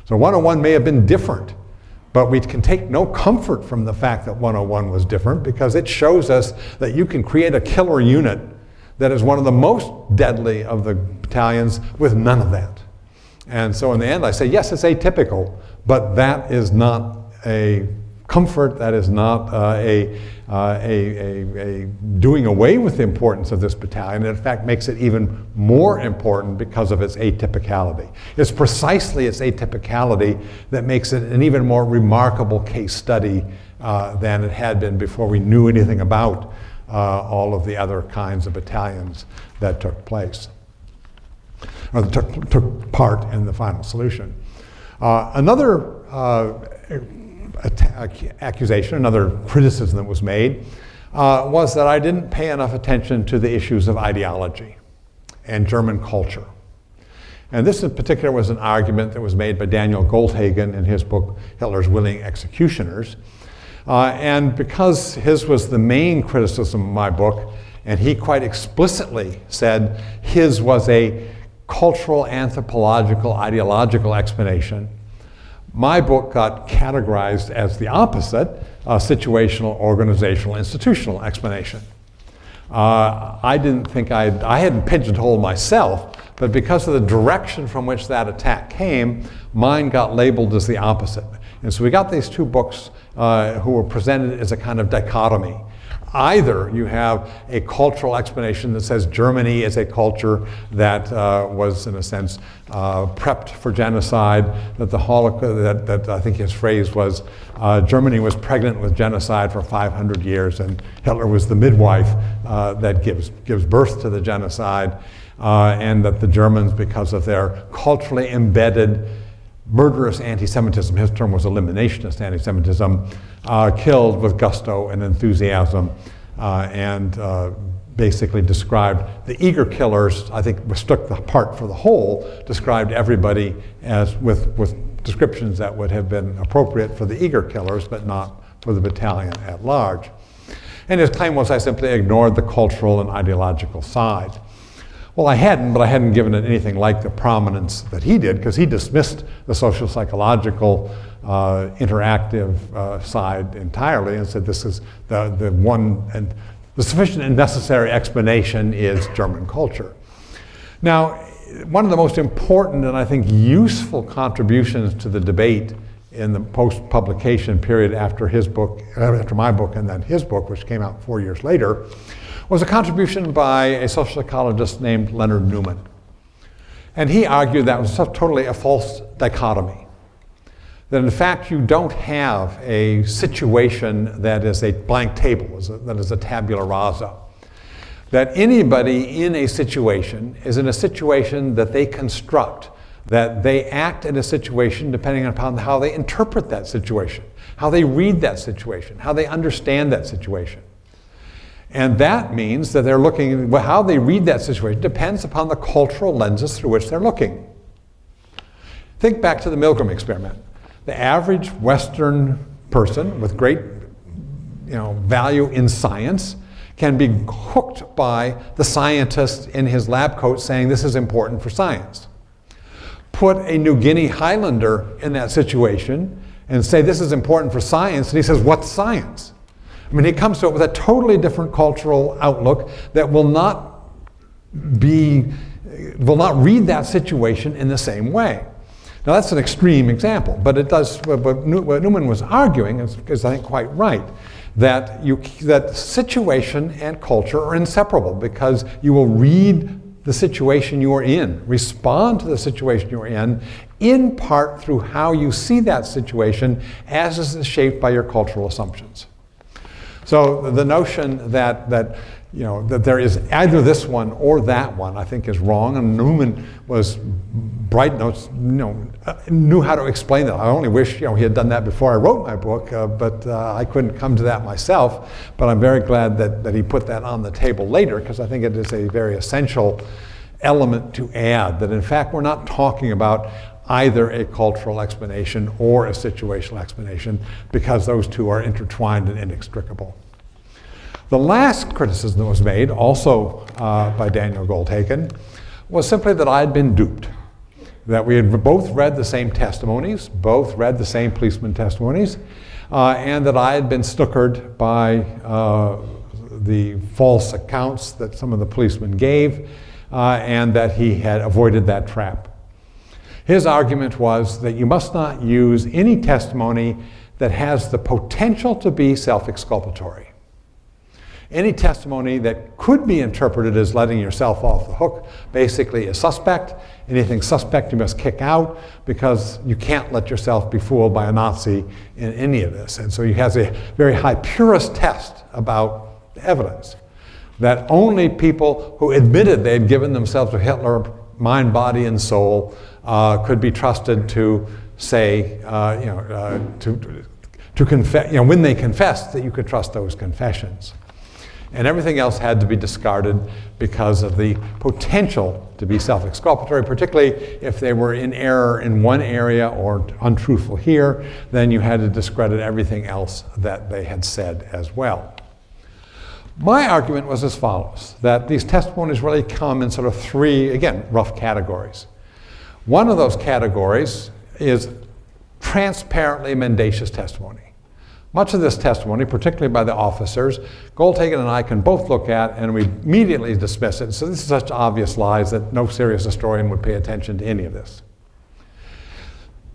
So 101 may have been different, but we can take no comfort from the fact that 101 was different because it shows us that you can create a killer unit that is one of the most deadly of the battalions with none of that. And so in the end I say, yes, it's atypical, but that is not a comfort, that is not a doing away with the importance of this battalion. It in fact makes it even more important because of its atypicality. It's precisely its atypicality that makes it an even more remarkable case study than it had been before we knew anything about all of the other kinds of battalions that took place, or that took part in the final solution. Another accusation, another criticism that was made, was that I didn't pay enough attention to the issues of ideology and German culture. And this in particular was an argument that was made by Daniel Goldhagen in his book, Hitler's Willing Executioners. And because his was the main criticism of my book, and he quite explicitly said his was a cultural, anthropological, ideological explanation, my book got categorized as the opposite, a situational, organizational, institutional explanation. I didn't think I hadn't pigeonholed myself, but because of the direction from which that attack came, mine got labeled as the opposite. And so we got these two books who were presented as a kind of dichotomy. Either you have a cultural explanation that says Germany is a culture that was, in a sense, prepped for genocide, that the Holocaust, that I think his phrase was, Germany was pregnant with genocide for 500 years, and Hitler was the midwife that gives birth to the genocide, and that the Germans, because of their culturally embedded murderous anti-Semitism, his term was eliminationist anti-Semitism, killed with gusto and enthusiasm, and basically described the eager killers, I think mistook the part for the whole, described everybody as with descriptions that would have been appropriate for the eager killers, but not for the battalion at large. And his claim was I simply ignored the cultural and ideological side. Well, I hadn't, but I hadn't given it anything like the prominence that he did, because he dismissed the social psychological interactive side entirely and said this is the one, and the sufficient and necessary explanation is German culture. Now, one of the most important and I think useful contributions to the debate in the post-publication period after his book, after my book and then his book, which came out 4 years later, was a contribution by a social psychologist named Leonard Newman. And he argued that was totally a false dichotomy. That in fact you don't have a situation that is a blank table, that is a tabula rasa. that anybody in a situation is in a situation that they construct, that they act in a situation depending upon how they interpret that situation, how they read that situation, how they understand that situation. And that means that they're looking, well, how they read that situation depends upon the cultural lenses through which they're looking. Think back to the Milgram experiment. The average Western person with great value in science can be hooked by the scientist in his lab coat saying this is important for science. Put a New Guinea Highlander in that situation and say this is important for science, and he says, what's science? I mean, he comes to it with a totally different cultural outlook that will not read that situation in the same way. Now that's an extreme example, but it does, what Newman was arguing is I think quite right, that situation and culture are inseparable because you will read the situation you are in, respond to the situation you are in part through how you see that situation as is shaped by your cultural assumptions. So the notion that there is either this one or that one, I think is wrong, and Newman was bright notes, knew how to explain that. I only wish he had done that before I wrote my book, but I couldn't come to that myself. But I'm very glad that he put that on the table later, because I think it is a very essential element to add, that in fact we're not talking about either a cultural explanation or a situational explanation, because those two are intertwined and inextricable. The last criticism that was made, also by Daniel Goldhagen, was simply that I had been duped. That we had both read the same testimonies, both read the same policeman testimonies, and that I had been snookered by the false accounts that some of the policemen gave, and that he had avoided that trap. His argument was that you must not use any testimony that has the potential to be self-exculpatory. Any testimony that could be interpreted as letting yourself off the hook basically is suspect. Anything suspect you must kick out, because you can't let yourself be fooled by a Nazi in any of this. And so he has a very high purist test about the evidence, that only people who admitted they had given themselves to Hitler, mind, body, and soul, could be trusted to say, to confess, when they confessed, that you could trust those confessions. And everything else had to be discarded because of the potential to be self-exculpatory, particularly if they were in error in one area or untruthful here, then you had to discredit everything else that they had said as well. My argument was as follows, that these testimonies really come in sort of three, again, rough categories. One of those categories is transparently mendacious testimony. Much of this testimony, particularly by the officers, Goldhagen and I can both look at and we immediately dismiss it. So this is such obvious lies that no serious historian would pay attention to any of this.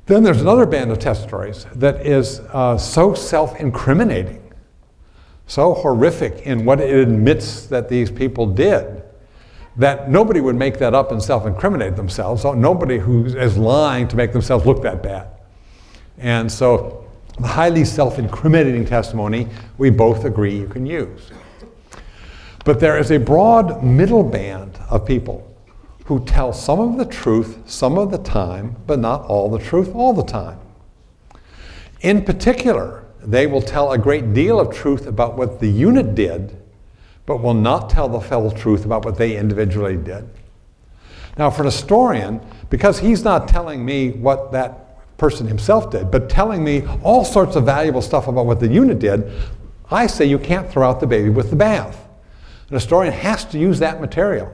Then there's another band of test stories that is so self-incriminating, so horrific in what it admits that these people did, that nobody would make that up and self-incriminate themselves. So nobody who is lying to make themselves look that bad. And so the highly self-incriminating testimony, we both agree you can use. But there is a broad middle band of people who tell some of the truth some of the time, but not all the truth all the time. In particular, they will tell a great deal of truth about what the unit did, but will not tell the full truth about what they individually did. Now, for an historian, because he's not telling me what that person himself did, but telling me all sorts of valuable stuff about what the unit did, I say you can't throw out the baby with the bath. An historian has to use that material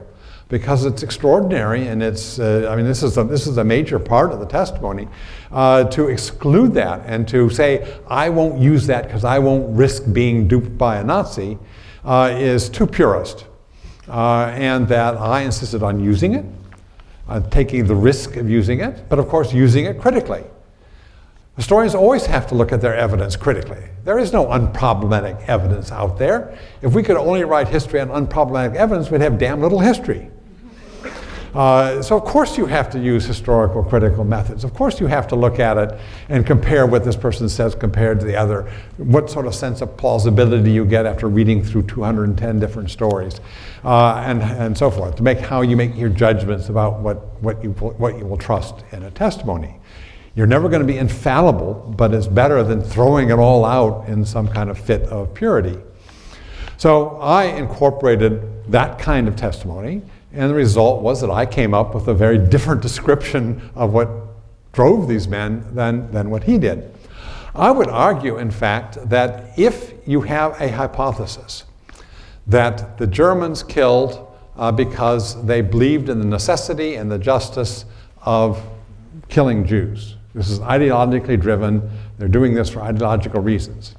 because it's extraordinary, and it's, this is a major part of the testimony, to exclude that and to say, I won't use that because I won't risk being duped by a Nazi, is too purist. And that I insisted on using it, taking the risk of using it, but of course using it critically. Historians always have to look at their evidence critically. There is no unproblematic evidence out there. If we could only write history on unproblematic evidence, we'd have damn little history. So of course you have to use historical critical methods. Of course you have to look at it and compare what this person says compared to the other. What sort of sense of plausibility you get after reading through 210 different stories, and so forth, to make how you make your judgments about what you will trust in a testimony. You're never going to be infallible, but it's better than throwing it all out in some kind of fit of purity. So I incorporated that kind of testimony, and the result was that I came up with a very different description of what drove these men than what he did. I would argue, in fact, that if you have a hypothesis that the Germans killed because they believed in the necessity and the justice of killing Jews, this is ideologically driven, they're doing this for ideological reasons,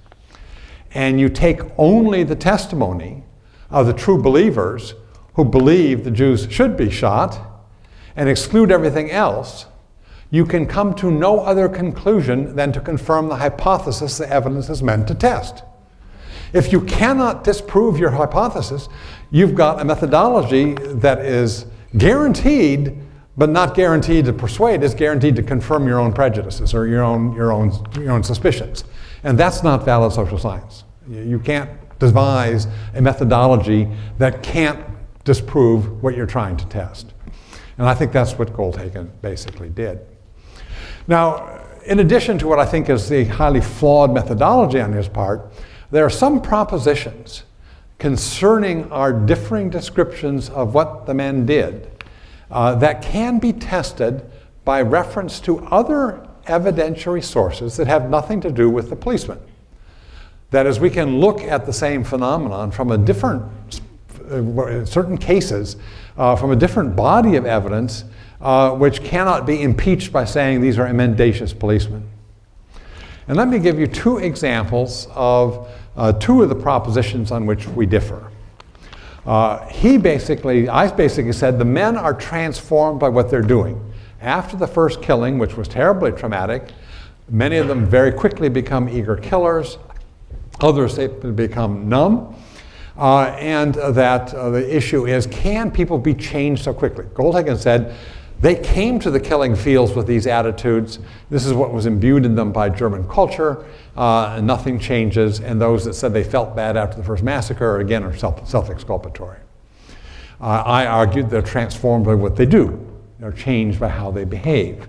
and you take only the testimony of the true believers who believe the Jews should be shot and exclude everything else, you can come to no other conclusion than to confirm the hypothesis the evidence is meant to test. If you cannot disprove your hypothesis, you've got a methodology that is guaranteed, but not guaranteed to persuade, it's guaranteed to confirm your own prejudices or your own suspicions. And that's not valid social science. You can't devise a methodology that can't disprove what you're trying to test. And I think that's what Goldhagen basically did. Now, in addition to what I think is the highly flawed methodology on his part, there are some propositions concerning our differing descriptions of what the men did that can be tested by reference to other evidentiary sources that have nothing to do with the policeman. That is, we can look at the same phenomenon from a different, in certain cases, from a different body of evidence which cannot be impeached by saying these are mendacious policemen. And let me give you two examples of two of the propositions on which we differ. I basically said the men are transformed by what they're doing. After the first killing, which was terribly traumatic, many of them very quickly become eager killers. Others, they become numb. And that the issue is, can people be changed so quickly? Goldhagen said they came to the killing fields with these attitudes. This is what was imbued in them by German culture. And nothing changes. And those that said they felt bad after the first massacre, again, are self-exculpatory. I argued they're transformed by what they do. They're changed by how they behave.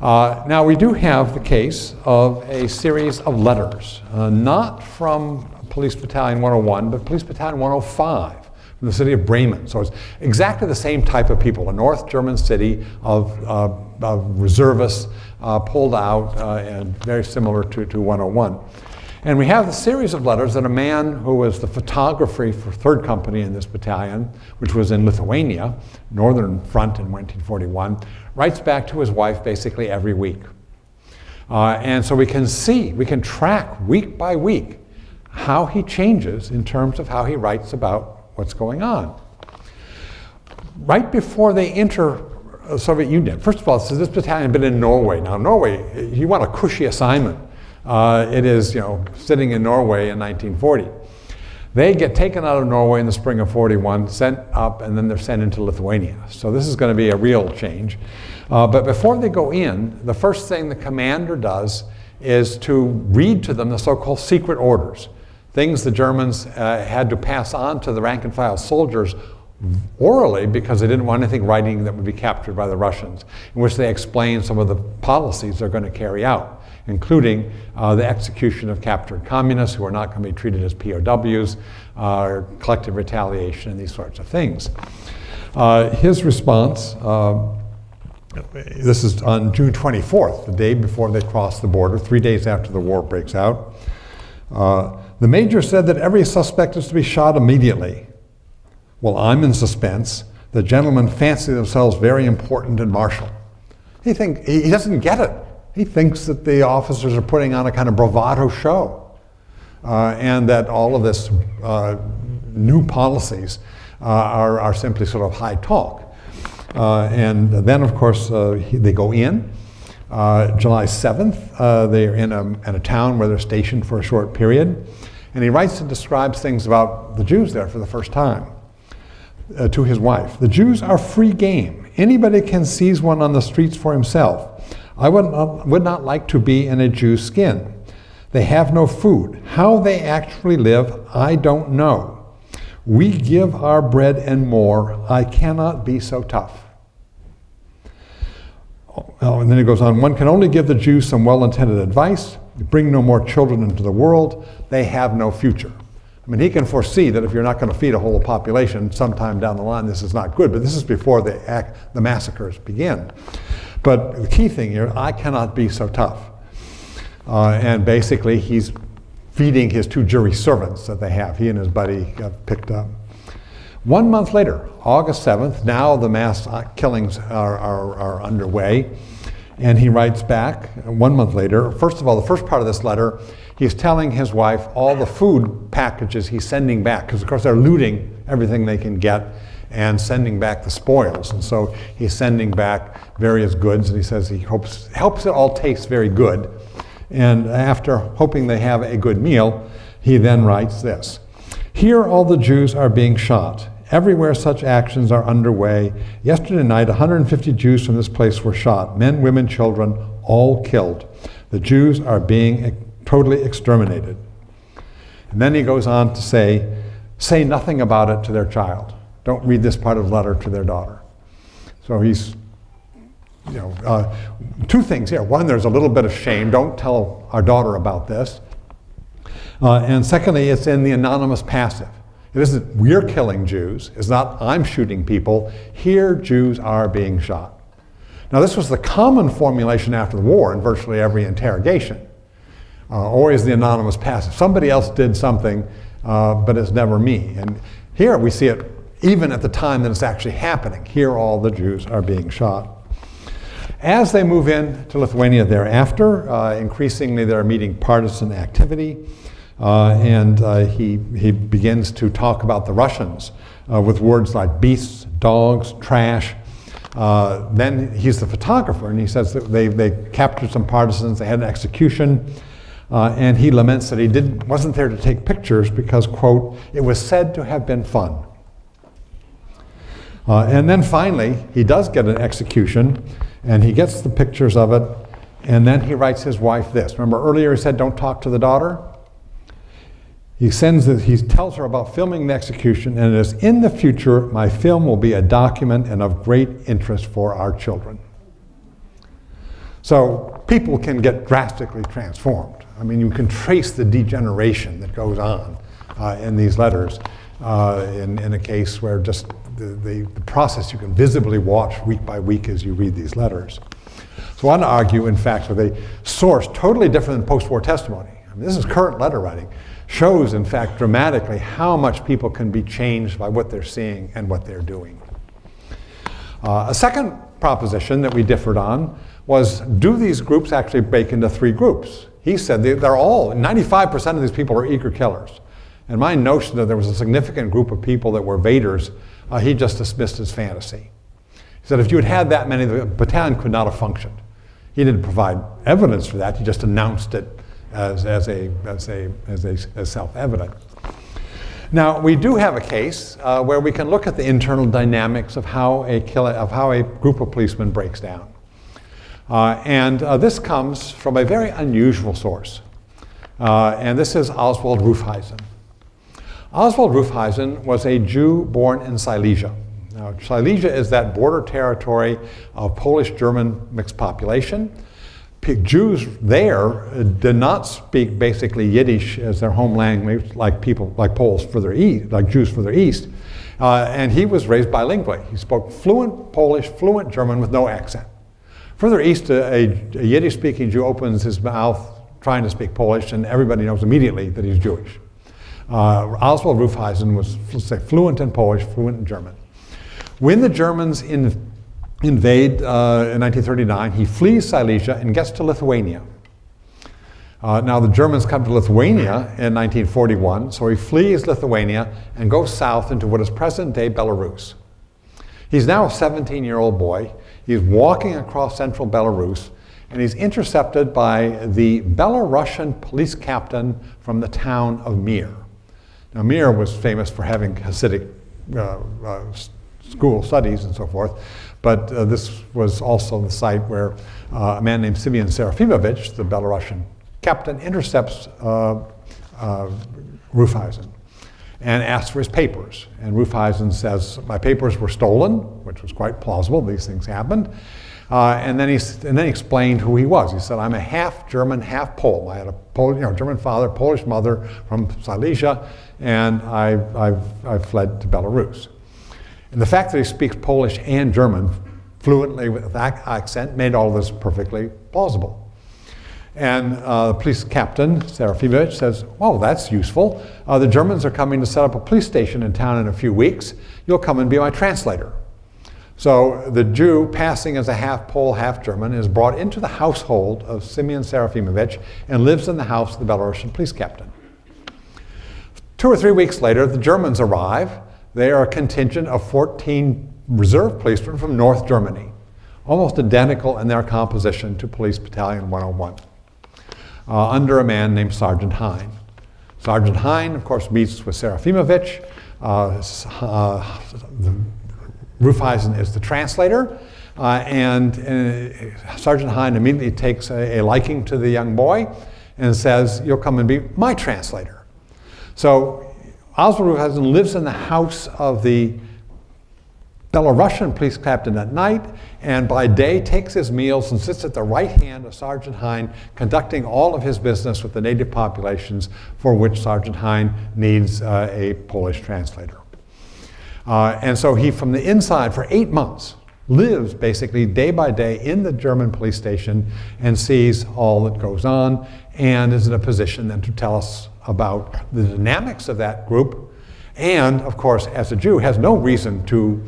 Now, we do have the case of a series of letters, not from Police Battalion 101, but Police Battalion 105 from the city of Bremen. So it's exactly the same type of people, a North German city of reservists pulled out and very similar to 101. And we have the series of letters that a man who was the photographer for 3rd Company in this battalion, which was in Lithuania, Northern Front in 1941, writes back to his wife basically every week. And so we can track week by week how he changes in terms of how he writes about what's going on. Right before they enter the Soviet Union, first of all, so this battalion had been in Norway. Now, Norway, you want a cushy assignment. It is, sitting in Norway in 1940. They get taken out of Norway in the spring of 41, sent up, and then they're sent into Lithuania. So this is going to be a real change. But before they go in, the first thing the commander does is to read to them the so-called secret orders, things the Germans had to pass on to the rank and file soldiers orally because they didn't want anything writing that would be captured by the Russians, in which they explain some of the policies they're going to carry out, including the execution of captured communists who are not going to be treated as POWs, collective retaliation, and these sorts of things. His response, this is on June 24th, the day before they cross the border, 3 days after the war breaks out. The major said that every suspect is to be shot immediately. Well, I'm in suspense. The gentlemen fancy themselves very important and martial. He doesn't get it. He thinks that the officers are putting on a kind of bravado show, and that all of this new policies are simply sort of high talk. And then, of course, they go in. July 7th, they are in a town where they're stationed for a short period. And he writes and describes things about the Jews there for the first time to his wife. The Jews are free game. Anybody can seize one on the streets for himself. I would not like to be in a Jew's skin. They have no food. How they actually live, I don't know. We give our bread and more. I cannot be so tough. Oh, and then he goes on, one can only give the Jews some well-intended advice. Bring no more children into the world. They have no future. I mean, he can foresee that if you're not going to feed a whole population sometime down the line, this is not good. But this is before the massacres begin. But the key thing here, I cannot be so tough. And basically, he's feeding his two jury servants that they have. He and his buddy got picked up. 1 month later, August 7th, now the mass killings are underway. And he writes back 1 month later. First of all, the first part of this letter, he's telling his wife all the food packages he's sending back, because of course they're looting everything they can get and sending back the spoils. And so he's sending back various goods, and he says he helps it all taste very good. And after hoping they have a good meal, he then writes this. Here all the Jews are being shot. Everywhere such actions are underway. Yesterday night, 150 Jews from this place were shot. Men, women, children, all killed. The Jews are being totally exterminated. And then he goes on to say nothing about it to their child. Don't read this part of the letter to their daughter. So he's, two things here. One, there's a little bit of shame. Don't tell our daughter about this. And secondly, it's in the anonymous passive. It isn't we're killing Jews. It's not I'm shooting people. Here, Jews are being shot. Now, this was the common formulation after the war in virtually every interrogation. Always the anonymous passive. Somebody else did something, but it's never me. And here we see it even at the time that it's actually happening. Here, all the Jews are being shot. As they move into Lithuania thereafter, increasingly they're meeting partisan activity. And he begins to talk about the Russians with words like beasts, dogs, trash. Then he's the photographer, and he says that they captured some partisans, they had an execution, and he laments that he wasn't there to take pictures because, quote, it was said to have been fun. And then finally, he does get an execution, and he gets the pictures of it, and then he writes his wife this. Remember earlier he said, don't talk to the daughter? He tells her about filming the execution, and it is, in the future, my film will be a document and of great interest for our children. So people can get drastically transformed. I mean, you can trace the degeneration that goes on in these letters in a case where just the process you can visibly watch week by week as you read these letters. So I want to argue, in fact, with a source totally different than post-war testimony. I mean, this is current letter writing. Shows, in fact, dramatically how much people can be changed by what they're seeing and what they're doing. A second proposition that we differed on was, do these groups actually break into three groups? He said they're all, 95% of these people are eager killers. And my notion that there was a significant group of people that were Vaders, he just dismissed as fantasy. He said if you had had that many, the battalion could not have functioned. He didn't provide evidence for that, he just announced it as self-evident. Now, we do have a case where we can look at the internal dynamics of how a group of policemen breaks down. This comes from a very unusual source. And this is Oswald Rufeisen. Oswald Rufeisen was a Jew born in Silesia. Now, Silesia is that border territory of Polish-German mixed population. Jews there did not speak basically Yiddish as their home language like Poles further east, like Jews further east. And he was raised bilingually. He spoke fluent Polish, fluent German with no accent. Further east, a Yiddish-speaking Jew opens his mouth trying to speak Polish, and everybody knows immediately that he's Jewish. Oswald Rufeisen was, let's say, fluent in Polish, fluent in German. When the Germans invade in 1939, he flees Silesia and gets to Lithuania. Now the Germans come to Lithuania in 1941, so he flees Lithuania and goes south into what is present-day Belarus. He's now a 17-year-old boy. He's walking across central Belarus, and he's intercepted by the Belarusian police captain from the town of Mir. Now Mir was famous for having Hasidic school studies and so forth. But this was also the site where a man named Simeon Serafimovich, the Belarusian captain, intercepts Rufeisen and asks for his papers. And Rufeisen says, my papers were stolen, which was quite plausible, these things happened. And then he explained who he was. He said, I'm a half German, half Pole. I had a German father, Polish mother from Silesia, and I fled to Belarus. And the fact that he speaks Polish and German fluently with that accent made all this perfectly plausible. And the police captain, Serafimovich, says, oh, that's useful. The Germans are coming to set up a police station in town in a few weeks. You'll come and be my translator. So the Jew, passing as a half Pole, half German, is brought into the household of Simeon Serafimovich and lives in the house of the Belarusian police captain. 2 or 3 weeks later, the Germans arrive. They are a contingent of 14 reserve policemen from North Germany, almost identical in their composition to Police Battalion 101, under a man named Sergeant Hein. Sergeant Hein, of course, meets with Serafimovich. Rufeisen is the translator, and Sergeant Hein immediately takes a liking to the young boy and says, you'll come and be my translator. So Oswald Rufeisen lives in the house of the Belarusian police captain at night, and by day takes his meals and sits at the right hand of Sergeant Hein, conducting all of his business with the native populations, for which Sergeant Hein needs a Polish translator. And so he, from the inside, for 8 months, lives basically day by day in the German police station and sees all that goes on, and is in a position then to tell us about the dynamics of that group, and of course, as a Jew, has no reason to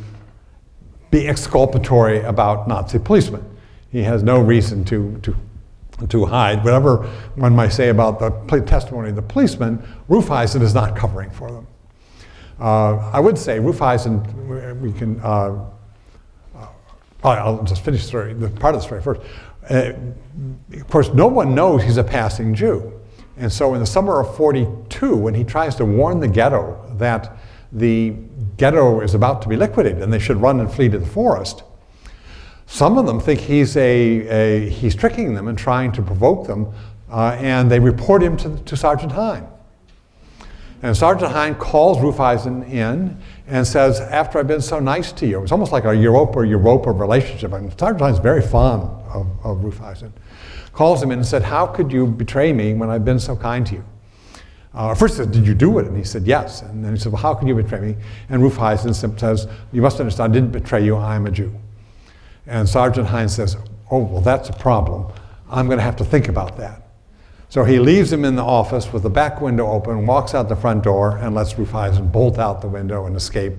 be exculpatory about Nazi policemen. He has no reason to hide. Whatever one might say about the testimony of the policemen, Rufeisen is not covering for them. I would say Rufeisen, we can, I'll just finish the part of the story first. Of course, no one knows he's a passing Jew. And so in the summer of '42, when he tries to warn the ghetto that the ghetto is about to be liquidated and they should run and flee to the forest, some of them think he's tricking them and trying to provoke them, and they report him to Sergeant Hein. And Sergeant Hein calls Rufeisen in and says, after I've been so nice to you, it's almost like a Europa relationship. And Sergeant Hein's very fond of Rufeisen. Calls him in and said, how could you betray me when I've been so kind to you? First he said, did you do it? And he said, yes. And then he said, well, how can you betray me? And Rufeisen says, you must understand, I didn't betray you, I'm a Jew. And Sergeant Hein says, oh, well, that's a problem. I'm going to have to think about that. So he leaves him in the office with the back window open, walks out the front door, and lets Rufeisen bolt out the window and escape.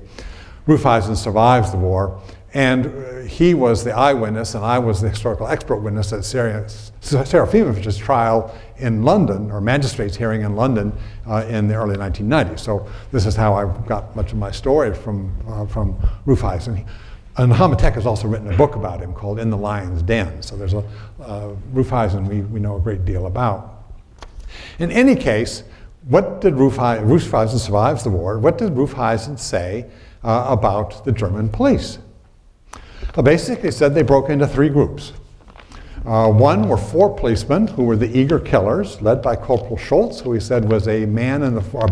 Rufeisen survives the war, and he was the eyewitness, and I was the historical expert witness at Serafimovich's trial in London, or magistrate's hearing in London in the early 1990s. So this is how I got much of my story from Rufeisen. And Hamatek has also written a book about him called In the Lion's Den. So there's a Rufeisen we know a great deal about. In any case, what did Rufeisen survives the war? What did Rufeisen say about the German police? Well, basically said they broke into 3 groups. One were 4 policemen who were the eager killers, led by Corporal Schultz, who he said was a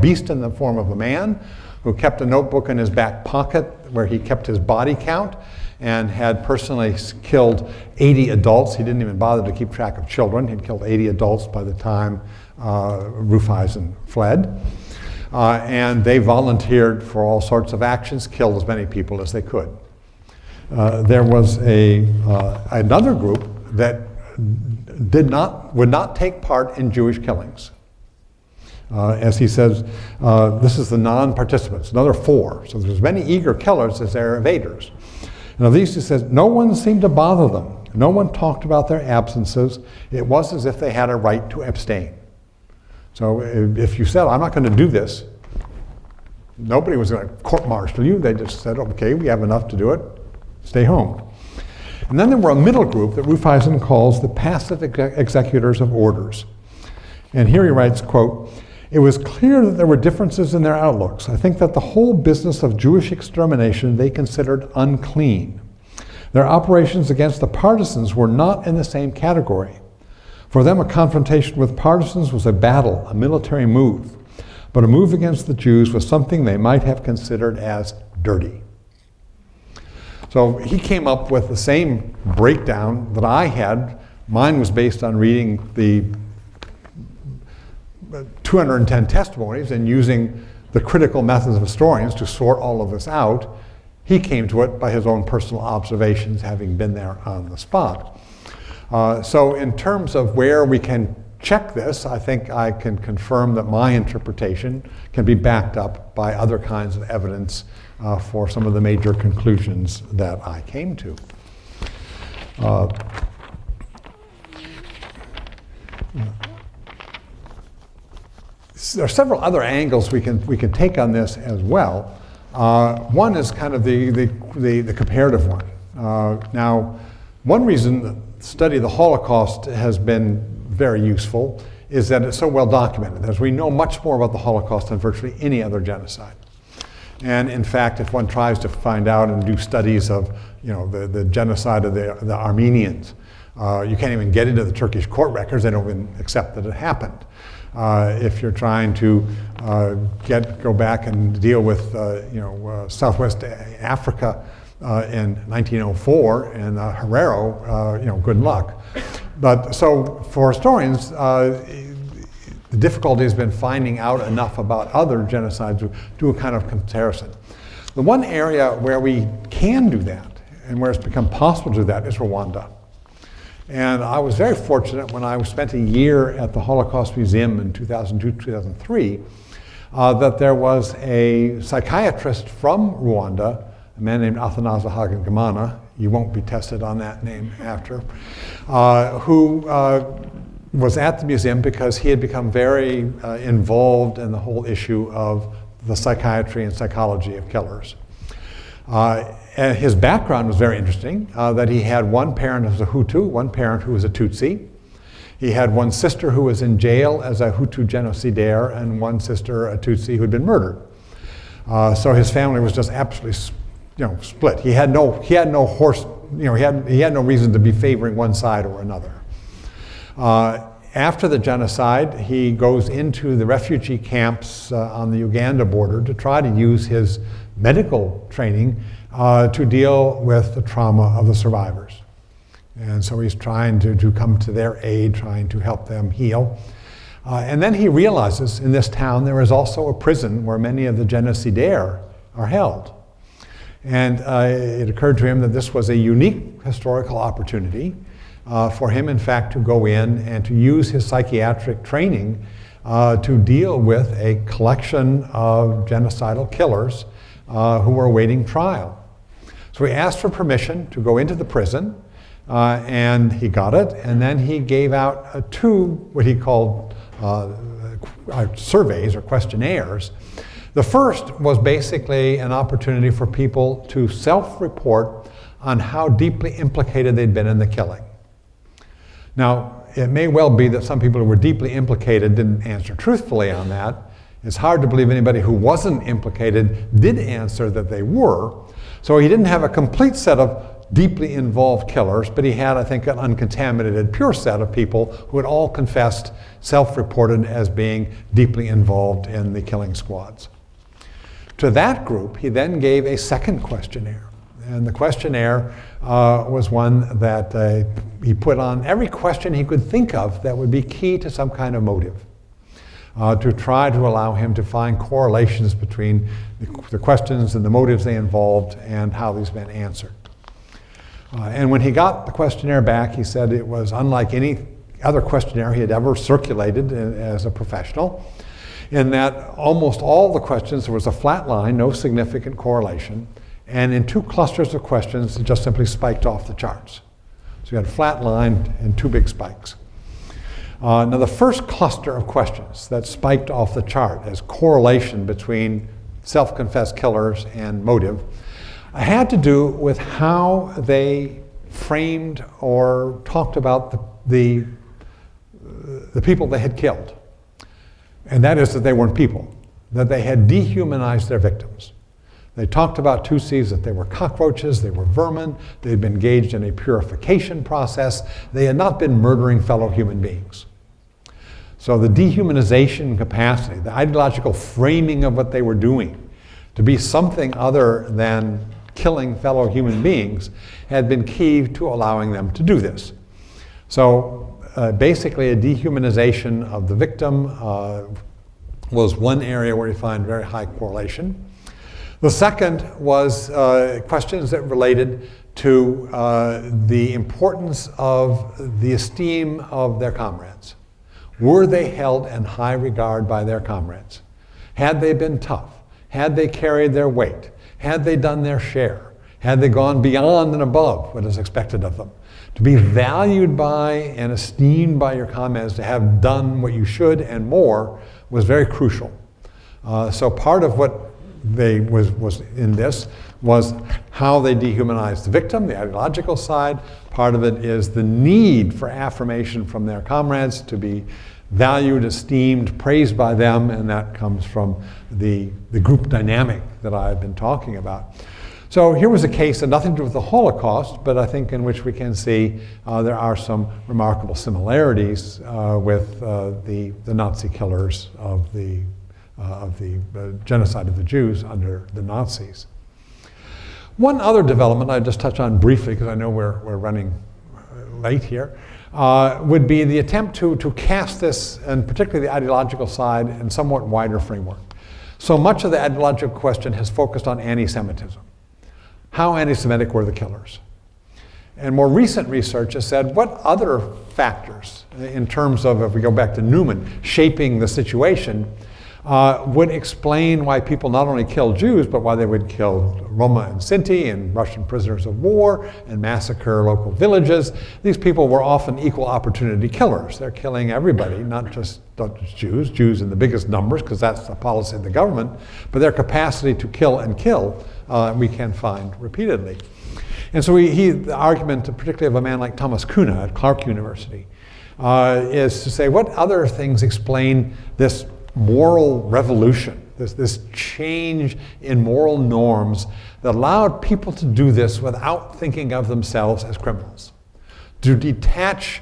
beast in the form of a man, who kept a notebook in his back pocket where he kept his body count and had personally killed 80 adults. He didn't even bother to keep track of children. He'd killed 80 adults by the time Rufeisen fled. And they volunteered for all sorts of actions, killed as many people as they could. There was another group that would not take part in Jewish killings. As he says, this is the non-participants, another 4. So there's as many eager killers as there are evaders. And of these, he says, no one seemed to bother them. No one talked about their absences. It was as if they had a right to abstain. So if you said, I'm not going to do this, nobody was going to court-martial you. They just said, okay, we have enough to do it. Stay home. And then there were a middle group that Rufeisen calls the passive executors of orders. And here he writes, quote, it was clear that there were differences in their outlooks. I think that the whole business of Jewish extermination they considered unclean. Their operations against the partisans were not in the same category. For them, a confrontation with partisans was a battle, a military move. But a move against the Jews was something they might have considered as dirty. So he came up with the same breakdown that I had. Mine was based on reading the 210 testimonies and using the critical methods of historians to sort all of this out. He came to it by his own personal observations, having been there on the spot. So in terms of where we can check this, I think I can confirm that my interpretation can be backed up by other kinds of evidence for some of the major conclusions that I came to. There are several other angles we can take on this as well. One is kind of the comparative one. Now, one reason the study of the Holocaust has been very useful is that it's so well documented, as we know much more about the Holocaust than virtually any other genocide. And in fact, if one tries to find out and do studies of the genocide of the Armenians, you can't even get into the Turkish court records. They don't even accept that it happened. If you're trying to go back and deal with Southwest Africa in 1904 and Herero, good luck. But so for historians, the difficulty has been finding out enough about other genocides to do a kind of comparison. The one area where we can do that and where it's become possible to do that is Rwanda. And I was very fortunate when I spent a year at the Holocaust Museum in 2002, 2003, that there was a psychiatrist from Rwanda, a man named Athanaze Hagengamana, you won't be tested on that name after, who was at the museum because he had become very involved in the whole issue of the psychiatry and psychology of killers. And his background was very interesting, that he had one parent who was a Hutu, one parent who was a Tutsi. He had one sister who was in jail as a Hutu genocidaire, and one sister, a Tutsi, who had been murdered. So his family was just absolutely, split. He had no horse, he had no reason to be favoring one side or another. After the genocide, he goes into the refugee camps on the Uganda border to try to use his medical training to deal with the trauma of the survivors. And so he's trying to come to their aid, trying to help them heal. And then he realizes in this town there is also a prison where many of the genocidaires are held. And it occurred to him that this was a unique historical opportunity for him, in fact, to go in and to use his psychiatric training to deal with a collection of genocidal killers who were awaiting trial. So he asked for permission to go into the prison, and he got it, and then he gave out two, what he called surveys or questionnaires. The first was basically an opportunity for people to self-report on how deeply implicated they'd been in the killing. Now, it may well be that some people who were deeply implicated didn't answer truthfully on that. It's hard to believe anybody who wasn't implicated did answer that they were. So he didn't have a complete set of deeply involved killers, but he had, I think, an uncontaminated, pure set of people who had all confessed, self-reported as being deeply involved in the killing squads. To that group, he then gave a second questionnaire. And the questionnaire was one that he put on every question he could think of that would be key to some kind of motive, to try to allow him to find correlations between the questions and the motives they involved and how these men answered. And when he got the questionnaire back, he said it was unlike any other questionnaire he had ever circulated as a professional, in that almost all the questions, there was a flat line, no significant correlation, and in two clusters of questions, it just simply spiked off the charts. So you had a flat line and two big spikes. Now the first cluster of questions that spiked off the chart as correlation between self-confessed killers and motive had to do with how they framed or talked about the people they had killed. And that is that they weren't people, that they had dehumanized their victims. They talked about Tutsis, that they were cockroaches, they were vermin, they had been engaged in a purification process, they had not been murdering fellow human beings. So the dehumanization capacity, the ideological framing of what they were doing to be something other than killing fellow human beings had been key to allowing them to do this. So basically a dehumanization of the victim was one area where we find very high correlation. The second was questions that related to the importance of the esteem of their comrades. Were they held in high regard by their comrades? Had they been tough? Had they carried their weight? Had they done their share? Had they gone beyond and above what is expected of them? To be valued by and esteemed by your comrades, to have done what you should and more, was very crucial. So part of what was in this was how they dehumanized the victim, the ideological side. Part of it is the need for affirmation from their comrades, to be valued, esteemed, praised by them, and that comes from the group dynamic that I've been talking about. So here was a case that nothing to do with the Holocaust, but I think in which we can see there are some remarkable similarities with the Nazi killers of the genocide of the Jews under the Nazis. One other development I just touch on briefly, because I know we're running late here, would be the attempt to cast this, and particularly the ideological side, in somewhat wider framework. So much of the ideological question has focused on anti-Semitism. How anti-Semitic were the killers? And more recent research has said, what other factors, in terms of, if we go back to Newman, shaping the situation, would explain why people not only killed Jews, but why they would kill Roma and Sinti and Russian prisoners of war and massacre local villages. These people were often equal opportunity killers. They're killing everybody, not just Jews in the biggest numbers, because that's the policy of the government, but their capacity to kill and kill we can find repeatedly. And so the argument, particularly of a man like Thomas Kuhne at Clark University, is to say, what other things explain this moral revolution, this change in moral norms that allowed people to do this without thinking of themselves as criminals, to detach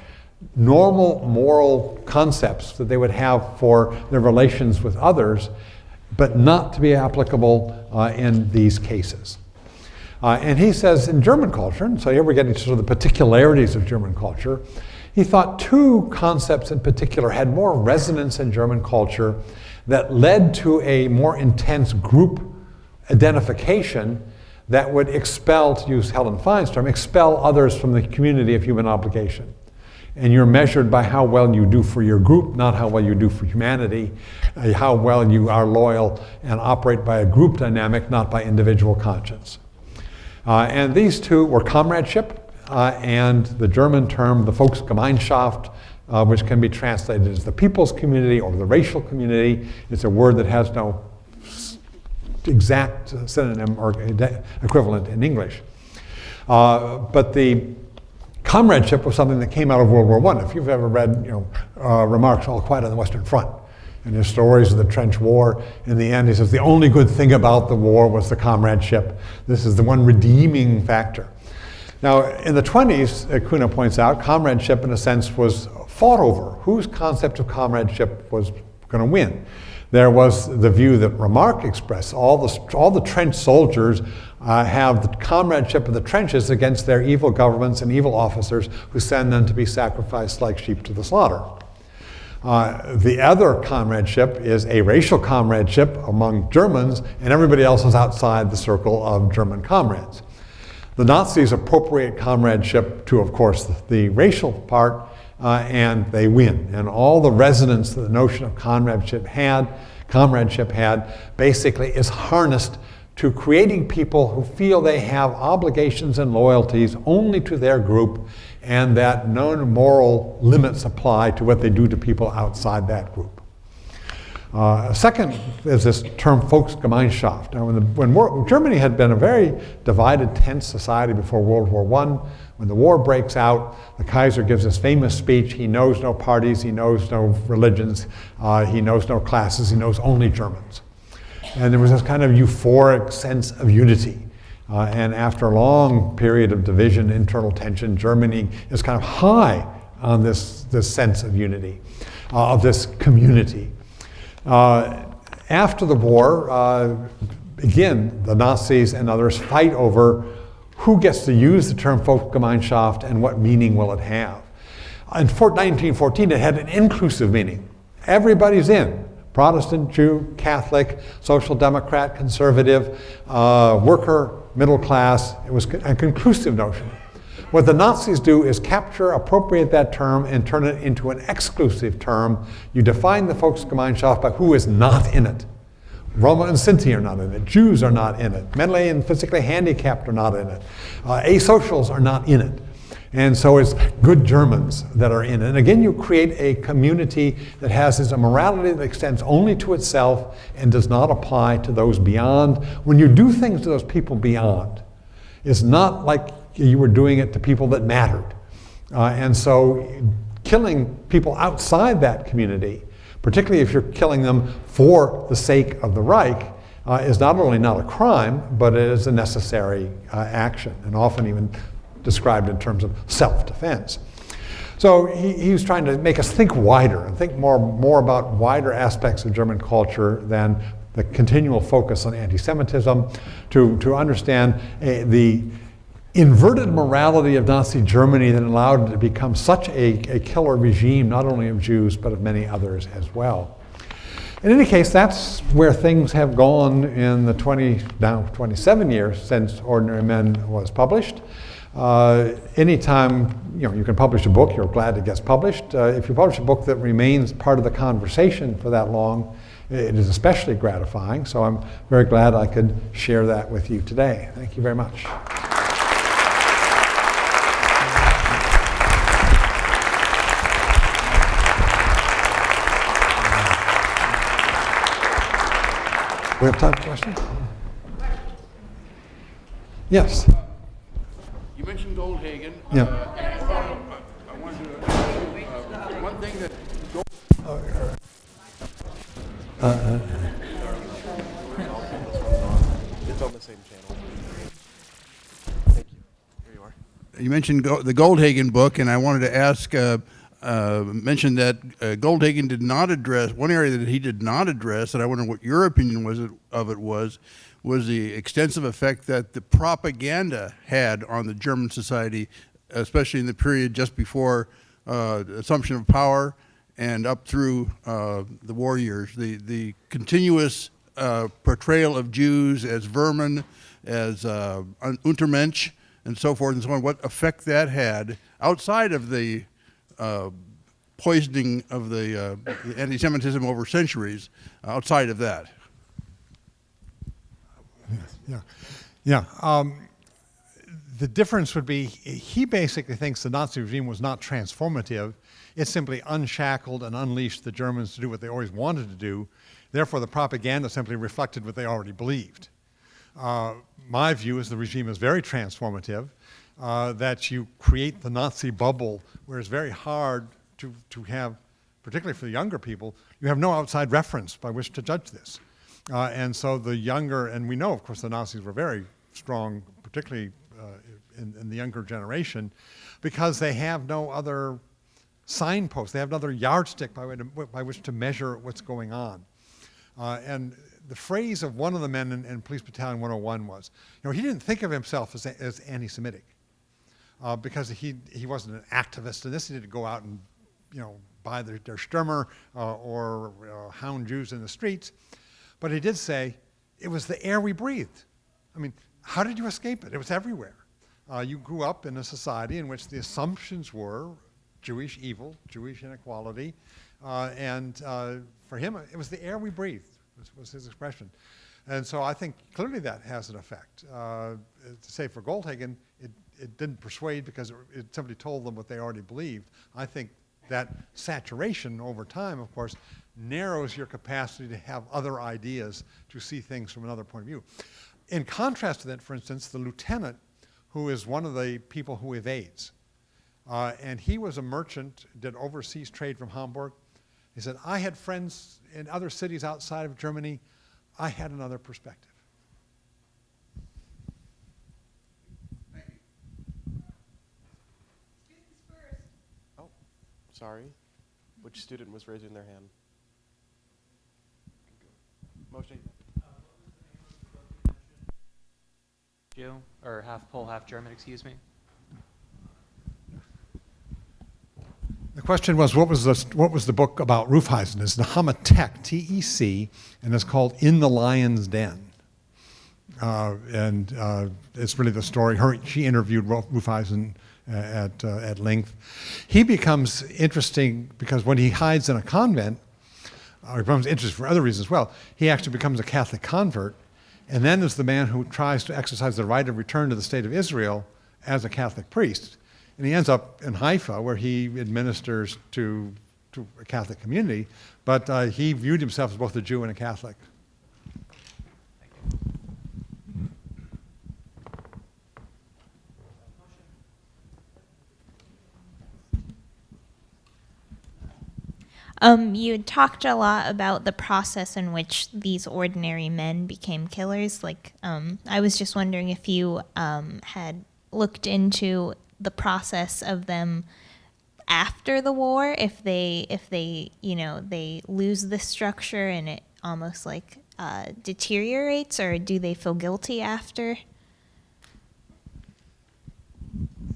normal moral concepts that they would have for their relations with others, but not to be applicable in these cases. And he says in German culture, and so here we're getting to sort of the particularities of German culture, he thought two concepts in particular had more resonance in German culture that led to a more intense group identification that would expel, to use Helen Fein's term, expel others from the community of human obligation. And you're measured by how well you do for your group, not how well you do for humanity, how well you are loyal and operate by a group dynamic, not by individual conscience. And these two were comradeship, and the German term, the Volksgemeinschaft, which can be translated as the people's community or the racial community. It's a word that has no exact synonym or equivalent in English. But the comradeship was something that came out of World War I. If you've ever read Remarks All Quiet on the Western Front, and his stories of the trench war, in the end he says the only good thing about the war was the comradeship. This is the one redeeming factor. Now, in the 20s, Kuhne points out, comradeship, in a sense, was fought over. Whose concept of comradeship was going to win? There was the view that Remarque expressed, all the trench soldiers have the comradeship of the trenches against their evil governments and evil officers who send them to be sacrificed like sheep to the slaughter. The other comradeship is a racial comradeship among Germans, and everybody else is outside the circle of German comrades. The Nazis appropriate comradeship to, of course, the racial part, and they win. And all the resonance that the notion of comradeship had basically is harnessed to creating people who feel they have obligations and loyalties only to their group, and that no moral limits apply to what they do to people outside that group. Second is this term Volksgemeinschaft. Now, when Germany had been a very divided, tense society before World War I, when the war breaks out, the Kaiser gives this famous speech. He knows no parties, he knows no religions, he knows no classes, he knows only Germans. And there was this kind of euphoric sense of unity. And after a long period of division, internal tension, Germany is kind of high on this sense of unity, of this community. After the war, again, the Nazis and others fight over who gets to use the term Volksgemeinschaft and what meaning will it have. In 1914, it had an inclusive meaning. Everybody's in. Protestant, Jew, Catholic, Social Democrat, Conservative, worker, middle class. It was a conclusive notion. What the Nazis do is appropriate that term and turn it into an exclusive term. You define the Volksgemeinschaft by who is not in it. Roma and Sinti are not in it. Jews are not in it. Mentally and physically handicapped are not in it. Asocials are not in it. And so it's good Germans that are in it. And again, you create a community that has a morality that extends only to itself and does not apply to those beyond. When you do things to those people beyond, it's not like you were doing it to people that mattered. And so killing people outside that community, particularly if you're killing them for the sake of the Reich, is not only not a crime, but it is a necessary action, and often even described in terms of self-defense. So he was trying to make us think wider and think more about wider aspects of German culture than the continual focus on anti-Semitism, to understand the inverted morality of Nazi Germany that allowed it to become such a killer regime, not only of Jews, but of many others as well. In any case, that's where things have gone in the 27 years since Ordinary Men was published. Anytime you can publish a book, you're glad it gets published. If you publish a book that remains part of the conversation for that long, it is especially gratifying. So I'm very glad I could share that with you today. Thank you very much. We have time for questions? Yes. You mentioned Goldhagen. Yeah. I wanted to one thing that it's on the same channel. Thank you. Here you are. You mentioned the Goldhagen book, and I wanted to ask, mention that Goldhagen did not address, one area that he did not address, and I wonder what your opinion was the extensive effect that the propaganda had on the German society, especially in the period just before assumption of power and up through the war years. The continuous portrayal of Jews as vermin, as Untermensch, and so forth and so on, what effect that had outside of the poisoning of the anti-Semitism over centuries, outside of that. Yeah. The difference would be, he basically thinks the Nazi regime was not transformative. It simply unshackled and unleashed the Germans to do what they always wanted to do. Therefore, the propaganda simply reflected what they already believed. My view is the regime is very transformative, that you create the Nazi bubble where it's very hard to have, particularly for the younger people, you have no outside reference by which to judge this. And so the younger, and we know, of course, the Nazis were very strong, particularly in the younger generation, because they have no other signpost, they have no other yardstick by which to measure what's going on. And the phrase of one of the men in Police Battalion 101 was, he didn't think of himself as anti-Semitic, because he wasn't an activist in this. He didn't go out and buy their Stürmer or hound Jews in the streets. But he did say, it was the air we breathed. I mean, how did you escape it? It was everywhere. You grew up in a society in which the assumptions were Jewish evil, Jewish inequality, and for him, it was the air we breathed, was his expression. And so I think clearly that has an effect. To say for Goldhagen, it didn't persuade because it simply told them what they already believed. I think that saturation over time, of course, narrows your capacity to have other ideas, to see things from another point of view. In contrast to that, for instance, the lieutenant, who is one of the people who evades, and he was a merchant, did overseas trade from Hamburg. He said, I had friends in other cities outside of Germany. I had another perspective. Oh, sorry. Which student was raising their hand? Motion. Jew, or half Pole, half German, excuse me. The question was, what was the book about Rufeisen? It's Nahama T-E-C, and it's called In the Lion's Den. It's really the story. She interviewed Rufeisen at length. He becomes interesting because when he hides in a convent, or he becomes interesting for other reasons as well, he actually becomes a Catholic convert, and then is the man who tries to exercise the right of return to the state of Israel as a Catholic priest. And he ends up in Haifa, where he administers to a Catholic community, but he viewed himself as both a Jew and a Catholic. You had talked a lot about the process in which these ordinary men became killers. I was just wondering if you had looked into the process of them after the war, if they they lose the structure and it almost deteriorates, or do they feel guilty after?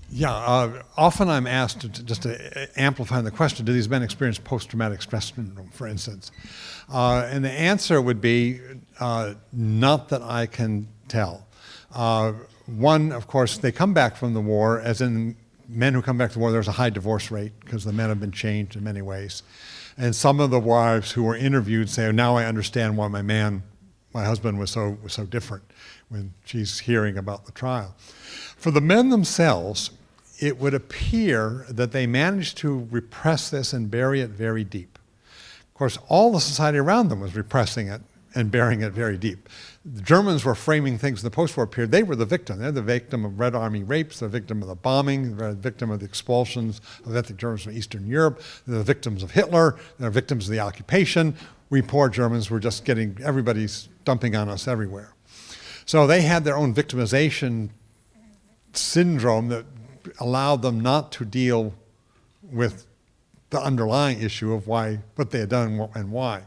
Yeah, often I'm asked, just to amplify the question, do these men experience post-traumatic stress syndrome, for instance? And the answer would be not that I can tell. One, of course, they come back from the war, as in men who come back from the war, there's a high divorce rate because the men have been changed in many ways. And some of the wives who were interviewed say, now I understand why my husband was so different, when she's hearing about the trial. For the men themselves, it would appear that they managed to repress this and bury it very deep. Of course, all the society around them was repressing it and burying it very deep. The Germans were framing things in the post-war period. They were the victim. They're the victim of Red Army rapes, the victim of the bombing, the victim of the expulsions of ethnic Germans from Eastern Europe, they're the victims of Hitler, they're victims of the occupation. We poor Germans were just everybody's dumping on us everywhere. So they had their own victimization syndrome that allowed them not to deal with the underlying issue of what they had done and why.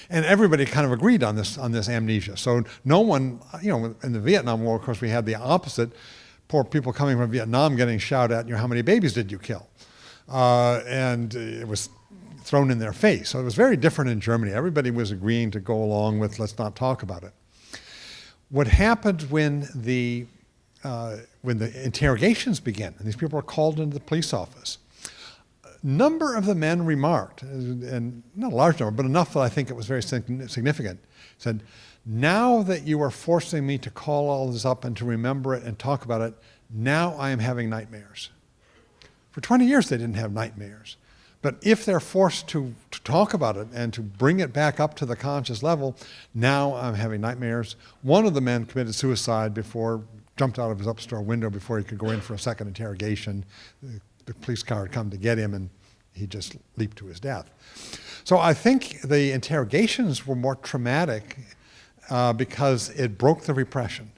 And everybody kind of agreed on this amnesia. So no one, in the Vietnam War, of course, we had the opposite. Poor people coming from Vietnam getting shouted at, how many babies did you kill? And it was thrown in their face. So it was very different in Germany. Everybody was agreeing to go along with, let's not talk about it. What happened when the interrogations began, and these people were called into the police office, a number of the men remarked, and not a large number, but enough that I think it was very significant, said, now that you are forcing me to call all this up and to remember it and talk about it, now I am having nightmares. For 20 years they didn't have nightmares. But if they're forced to talk about it and to bring it back up to the conscious level, now I'm having nightmares. One of the men committed suicide jumped out of his upstairs window before he could go in for a second interrogation. The police car had come to get him and he just leaped to his death. So I think the interrogations were more traumatic because it broke the repression.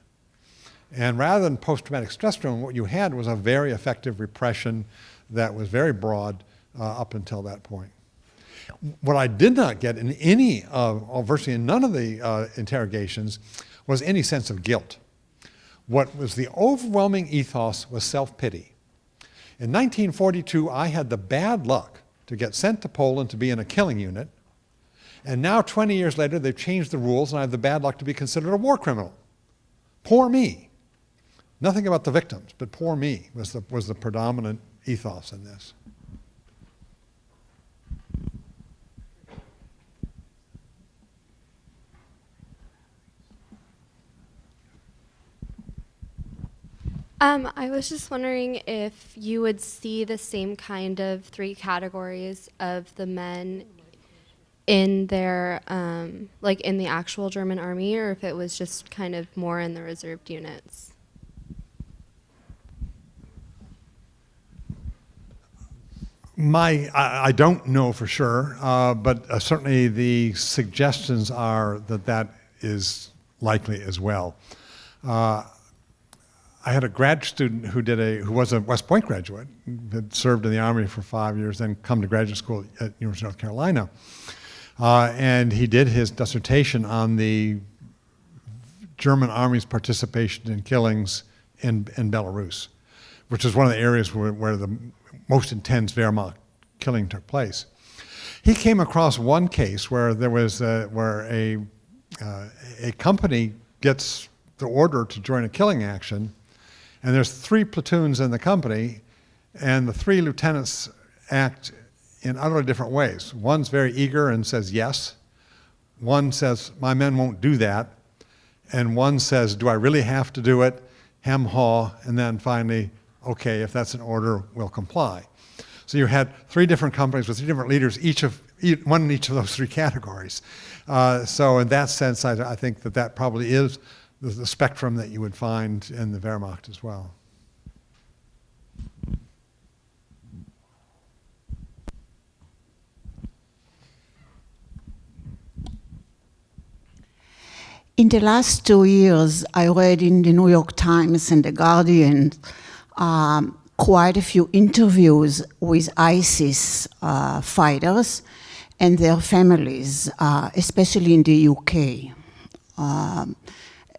And rather than post-traumatic stress syndrome, what you had was a very effective repression that was very broad up until that point. What I did not get in virtually in none of the interrogations, was any sense of guilt. What was the overwhelming ethos was self-pity. In 1942, I had the bad luck to get sent to Poland to be in a killing unit, and now 20 years later they've changed the rules and I have the bad luck to be considered a war criminal. Poor me. Nothing about the victims, but poor me was the predominant ethos in this. I was just wondering if you would see the same kind of three categories of the men in their, like in the actual German army, or if it was just kind of more in the reserved units. I don't know for sure, but certainly the suggestions are that that is likely as well. I had a grad student who was a West Point graduate, had served in the Army for 5 years, then come to graduate school at University of North Carolina. And he did his dissertation on the German Army's participation in killings in Belarus, which is one of the areas where the most intense Wehrmacht killing took place. He came across one case where there was where a company gets the order to join a killing action, and there's 3 platoons in the company, and the 3 lieutenants act in utterly different ways. One's very eager and says yes. One says, my men won't do that. And one says, do I really have to do it? Hem haw, and then finally, okay, if that's an order, we'll comply. So you had 3 different companies with 3 different leaders, one in each of those 3 categories. So in that sense, I think that probably is the spectrum that you would find in the Wehrmacht as well. In the last 2 years, I read in the New York Times and the Guardian quite a few interviews with ISIS fighters and their families, especially in the UK.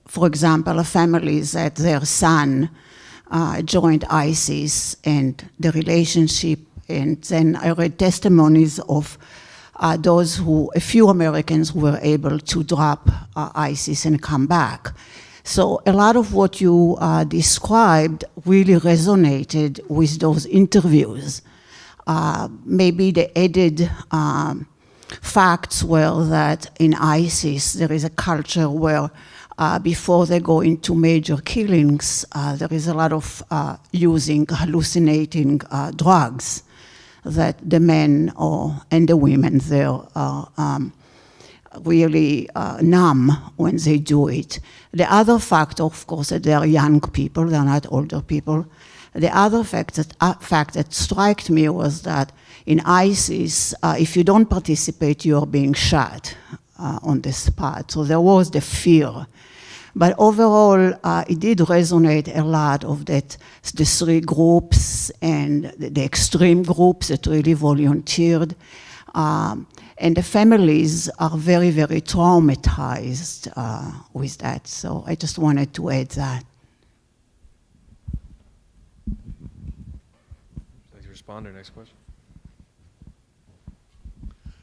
For example, a family that their son joined ISIS and the relationship, and then I read testimonies of a few Americans who were able to drop ISIS and come back. So a lot of what you described really resonated with those interviews. Maybe the added facts were that in ISIS there is a culture where before they go into major killings, there is a lot of using hallucinating drugs that the men and the women there are really numb when they do it. The other factor, of course, that they are young people, they're not older people. The other fact that struck me was that in ISIS, if you don't participate, you are being shot on the spot. So there was the fear. But overall, it did resonate a lot of that, the 3 groups and the extreme groups that really volunteered. And the families are very, very traumatized with that. So I just wanted to add that. Thanks for responding. Next question.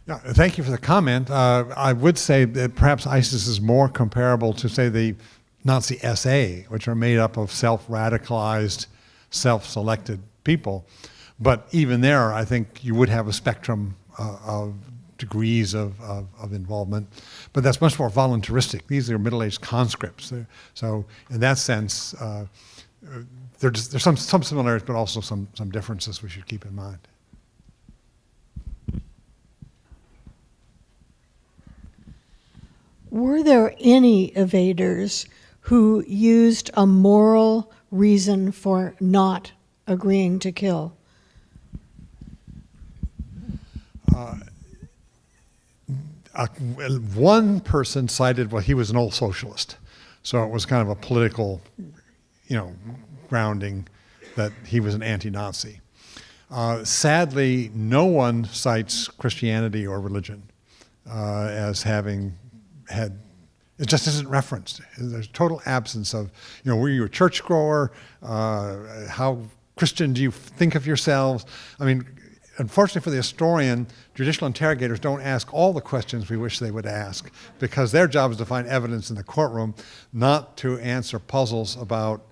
Yeah, thank you for the comment. I would say that perhaps ISIS is more comparable to, say, the Nazi SA, which are made up of self-radicalized, self-selected people. But even there, I think you would have a spectrum of degrees of involvement. But that's much more voluntaristic. These are middle-aged conscripts. So in that sense, there's some similarities, but also some differences we should keep in mind. Were there any evaders who used a moral reason for not agreeing to kill? One person cited, well, he was an old socialist. So it was kind of a political, grounding that he was an anti-Nazi. Sadly, no one cites Christianity or religion as having had, it just isn't referenced. There's total absence of, were you a churchgoer? How Christian do you think of yourselves? I mean, unfortunately for the historian, judicial interrogators don't ask all the questions we wish they would ask, because their job is to find evidence in the courtroom, not to answer puzzles about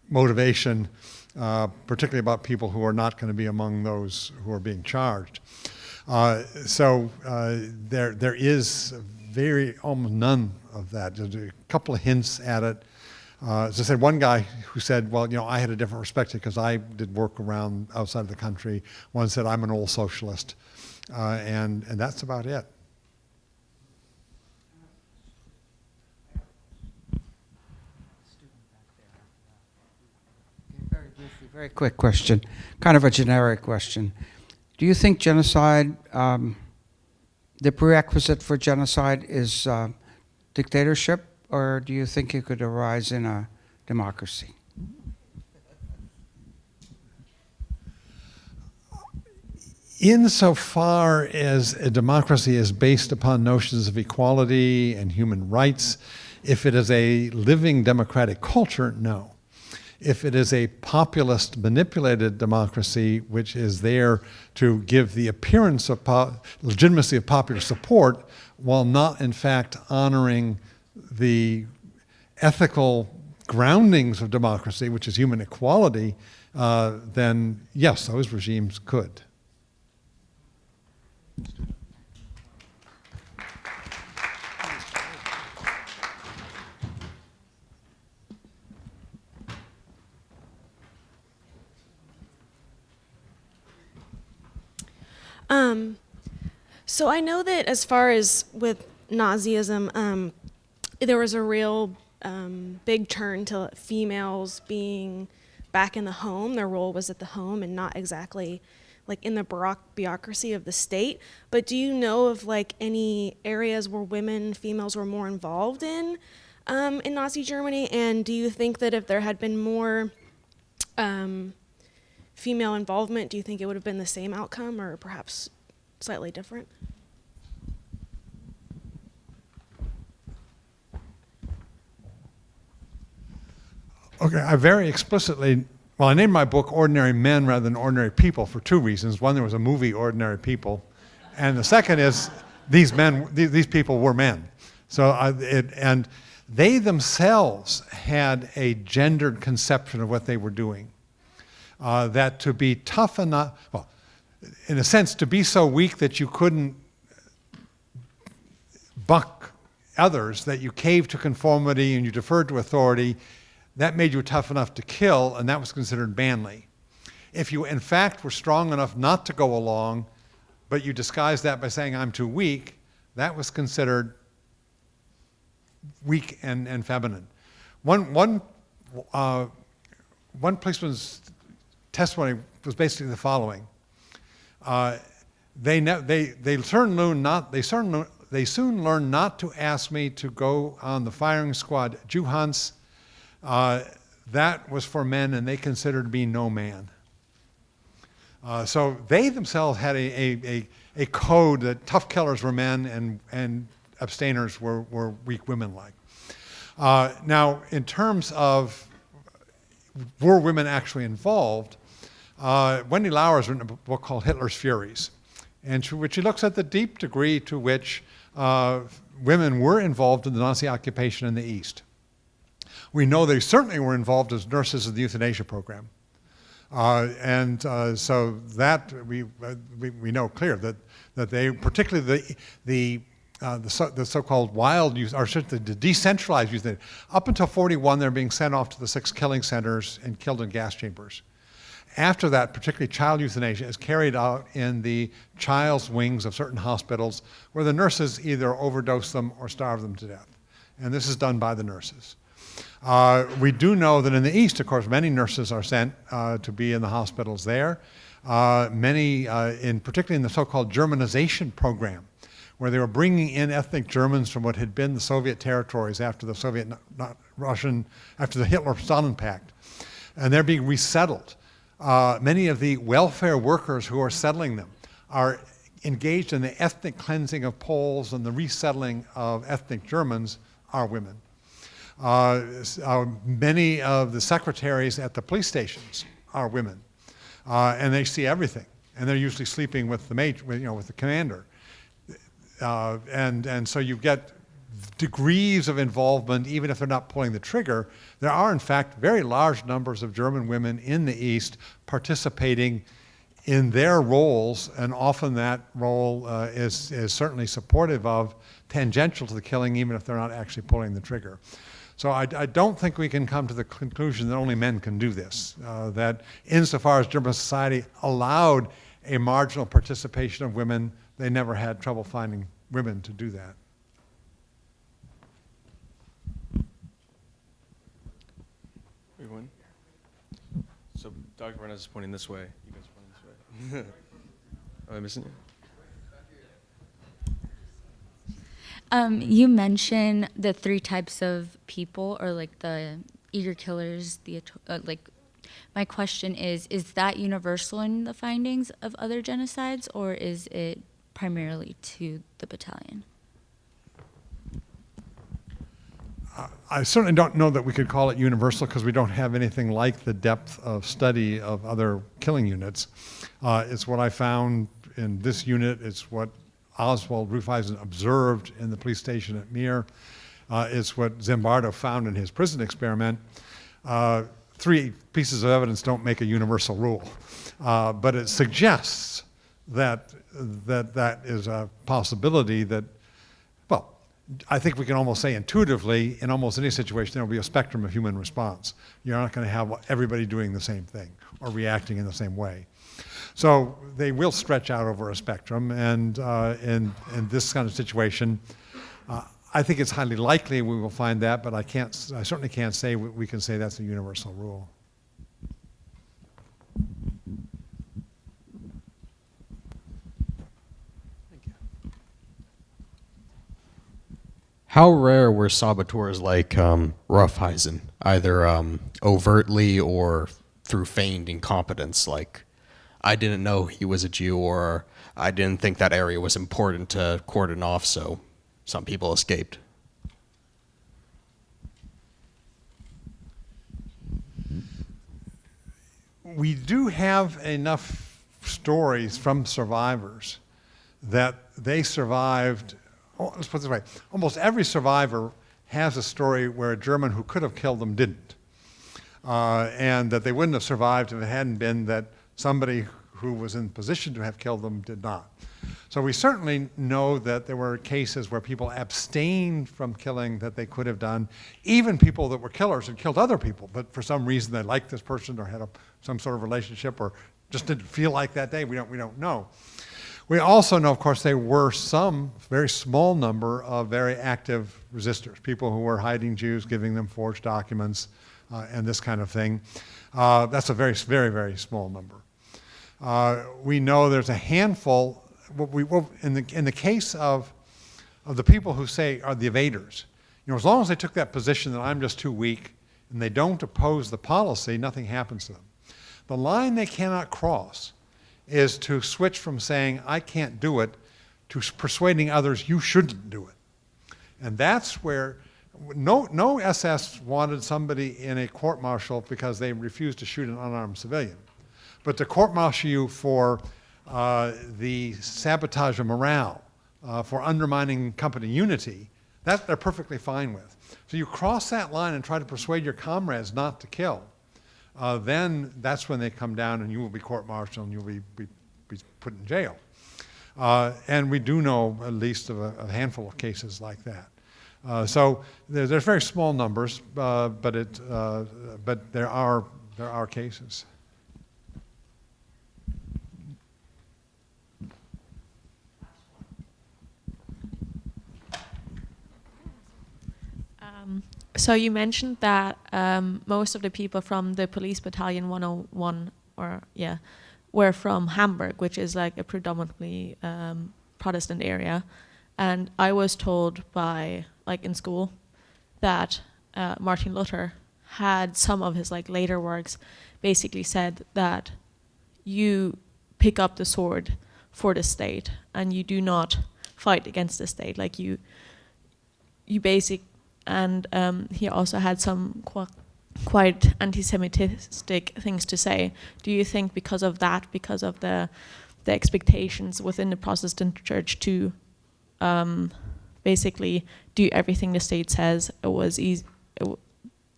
motivation, particularly about people who are not going to be among those who are being charged. So there is almost none of that. There's a couple of hints at it. As I said, one guy who said, well, I had a different perspective because I did work around outside of the country. One said, I'm an old socialist. And that's about it. Very quick question, kind of a generic question. Do you think genocide, the prerequisite for genocide is dictatorship, or do you think it could arise in a democracy? Insofar as a democracy is based upon notions of equality and human rights, if it is a living democratic culture, no. If it is a populist, manipulated democracy, which is there to give the appearance of legitimacy of popular support, while not in fact honoring the ethical groundings of democracy, which is human equality, then yes, those regimes could. So I know that as far as with Nazism, there was a real big turn to females being back in the home. Their role was at the home and not exactly like in the bureaucracy of the state. But do you know of like any areas where females were more involved in Nazi Germany? And do you think that if there had been more female involvement, do you think it would have been the same outcome or perhaps slightly different? Okay, I very explicitly, well, I named my book Ordinary Men rather than Ordinary People for two reasons. One, there was a movie, Ordinary People. And the second is these people were men. So, and they themselves had a gendered conception of what they were doing. That to be tough enough, well, in a sense, to be so weak that you couldn't buck others, that you caved to conformity and you deferred to authority, that made you tough enough to kill, and that was considered manly. If you, in fact, were strong enough not to go along, but you disguised that by saying, I'm too weak, that was considered weak and feminine. One policeman's testimony was basically the following. They soon learned not to ask me to go on the firing squad Jew hunts. That was for men, and they considered me no man. So they themselves had a code that tough killers were men and abstainers were weak women-like. Now, in terms of were women actually involved, Wendy Lauer has written a book called Hitler's Furies, and which she looks at the deep degree to which women were involved in the Nazi occupation in the East. We know they certainly were involved as nurses in the euthanasia program. So that we know clear that they, particularly the so-called wild youth, or the decentralized youth, up until 41 they're being sent off to the 6 killing centers and killed in gas chambers. After that, particularly child euthanasia is carried out in the child's wings of certain hospitals where the nurses either overdose them or starve them to death. And this is done by the nurses. We do know that in the East, of course, many nurses are sent to be in the hospitals there. Many, particularly in the so-called Germanization program, where they were bringing in ethnic Germans from what had been the Soviet territories after the after the Hitler-Stalin Pact, and they're being resettled. Many of the welfare workers who are settling them are engaged in the ethnic cleansing of Poles, and the resettling of ethnic Germans are women. Many of the secretaries at the police stations are women, and they see everything, and they're usually sleeping with the major, with the commander, and so you get degrees of involvement even if they're not pulling the trigger. There are, in fact, very large numbers of German women in the East participating in their roles, and often that role is certainly supportive of, tangential to the killing, even if they're not actually pulling the trigger. So I don't think we can come to the conclusion that only men can do this, that insofar as German society allowed a marginal participation of women, they never had trouble finding women to do that. So Dr. Barnett is pointing this way. You guys are pointing this way. Am I missing you? You mentioned the 3 types of people, or like the eager killers, like, my question is that universal in the findings of other genocides, or is it primarily to the battalion? I certainly don't know that we could call it universal because we don't have anything like the depth of study of other killing units. It's what I found in this unit. It's what Oswald Rufeisen observed in the police station at Mir. It's what Zimbardo found in his prison experiment. 3 pieces of evidence don't make a universal rule, but it suggests that that is a possibility that, well, I think we can almost say intuitively, in almost any situation, there will be a spectrum of human response. You're not going to have everybody doing the same thing or reacting in the same way. So they will stretch out over a spectrum, and in this kind of situation, I think it's highly likely we will find that, but I certainly can't say we can say that's a universal rule. How rare were saboteurs like Rufeisen, either overtly or through feigned incompetence, like I didn't know he was a Jew, or I didn't think that area was important to cordon off, so some people escaped? We do have enough stories from survivors that they survived. Let's put it this way. Almost every survivor has a story where a German who could have killed them didn't. And that they wouldn't have survived if it hadn't been that somebody who was in position to have killed them did not. So we certainly know that there were cases where people abstained from killing that they could have done, even people that were killers and killed other people, but for some reason they liked this person or had some sort of relationship or just didn't feel like that day. We don't know. We also know, of course, there were some very small number of very active resistors, people who were hiding Jews, giving them forged documents, and this kind of thing. That's a very, very, very small number. We know there's a handful. In the case of the people who say are the evaders, as long as they took that position that I'm just too weak, and they don't oppose the policy, nothing happens to them. The line they cannot cross is to switch from saying, I can't do it, to persuading others you shouldn't do it. And that's where no SS wanted somebody in a court-martial because they refused to shoot an unarmed civilian. But to court-martial you for the sabotage of morale, for undermining company unity, that they're perfectly fine with. So you cross that line and try to persuade your comrades not to kill, then that's when they come down and you will be court-martialed and you'll be put in jail. And we do know at least of a handful of cases like that. So there's very small numbers, but there are cases. So you mentioned that most of the people from the police battalion 101 were from Hamburg, which is like a predominantly Protestant area. And I was told by, like in school, that Martin Luther had some of his like later works basically said that you pick up the sword for the state and you do not fight against the state. Like you and he also had some quite anti-Semitic things to say. Do you think because of that, because of the expectations within the Protestant church to basically do everything the state says, it was easy,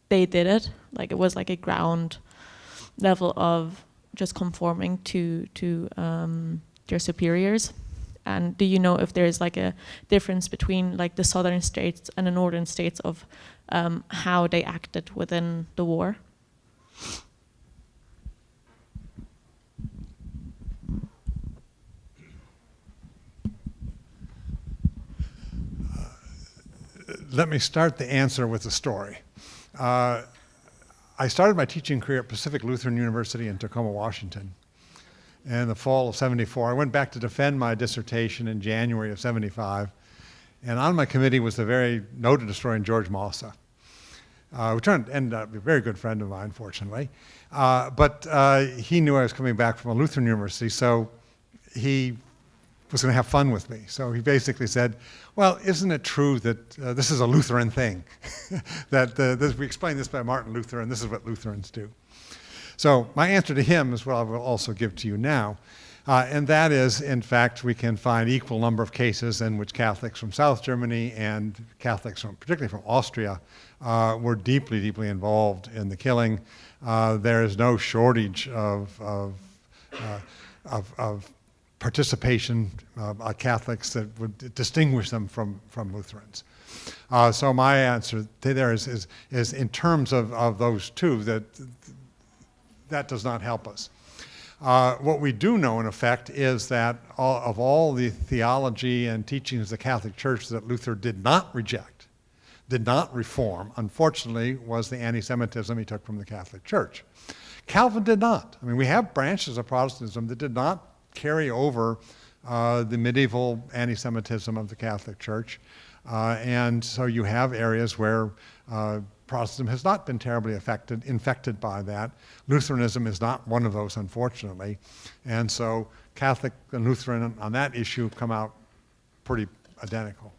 they did it, like it was like a ground level of just conforming to their superiors? And do you know if there's like a difference between like the southern states and the northern states of how they acted within the war? Let me start the answer with a story. I started my teaching career at Pacific Lutheran University in Tacoma, Washington. In the fall of '74, I went back to defend my dissertation in January of '75. And on my committee was the very noted historian George Maussa, who ended up a very good friend of mine, fortunately. But he knew I was coming back from a Lutheran university, so he was going to have fun with me. So he basically said, well, isn't it true that this is a Lutheran thing? That we explained this by Martin Luther, and this is what Lutherans do. So my answer to him is what I will also give to you now. And that is, in fact, we can find equal number of cases in which Catholics from South Germany and Catholics particularly from Austria, were deeply, deeply involved in the killing. There is no shortage of participation by Catholics that would distinguish them from Lutherans. So my answer there is in terms of those two, that does not help us. What we do know, in effect, is that of all the theology and teachings of the Catholic Church that Luther did not reject, did not reform, unfortunately, was the anti-Semitism he took from the Catholic Church. Calvin did not. I mean, we have branches of Protestantism that did not carry over the medieval anti-Semitism of the Catholic Church. And so you have areas where Protestantism has not been terribly infected by that. Lutheranism is not one of those, unfortunately. And so Catholic and Lutheran on that issue come out pretty identical.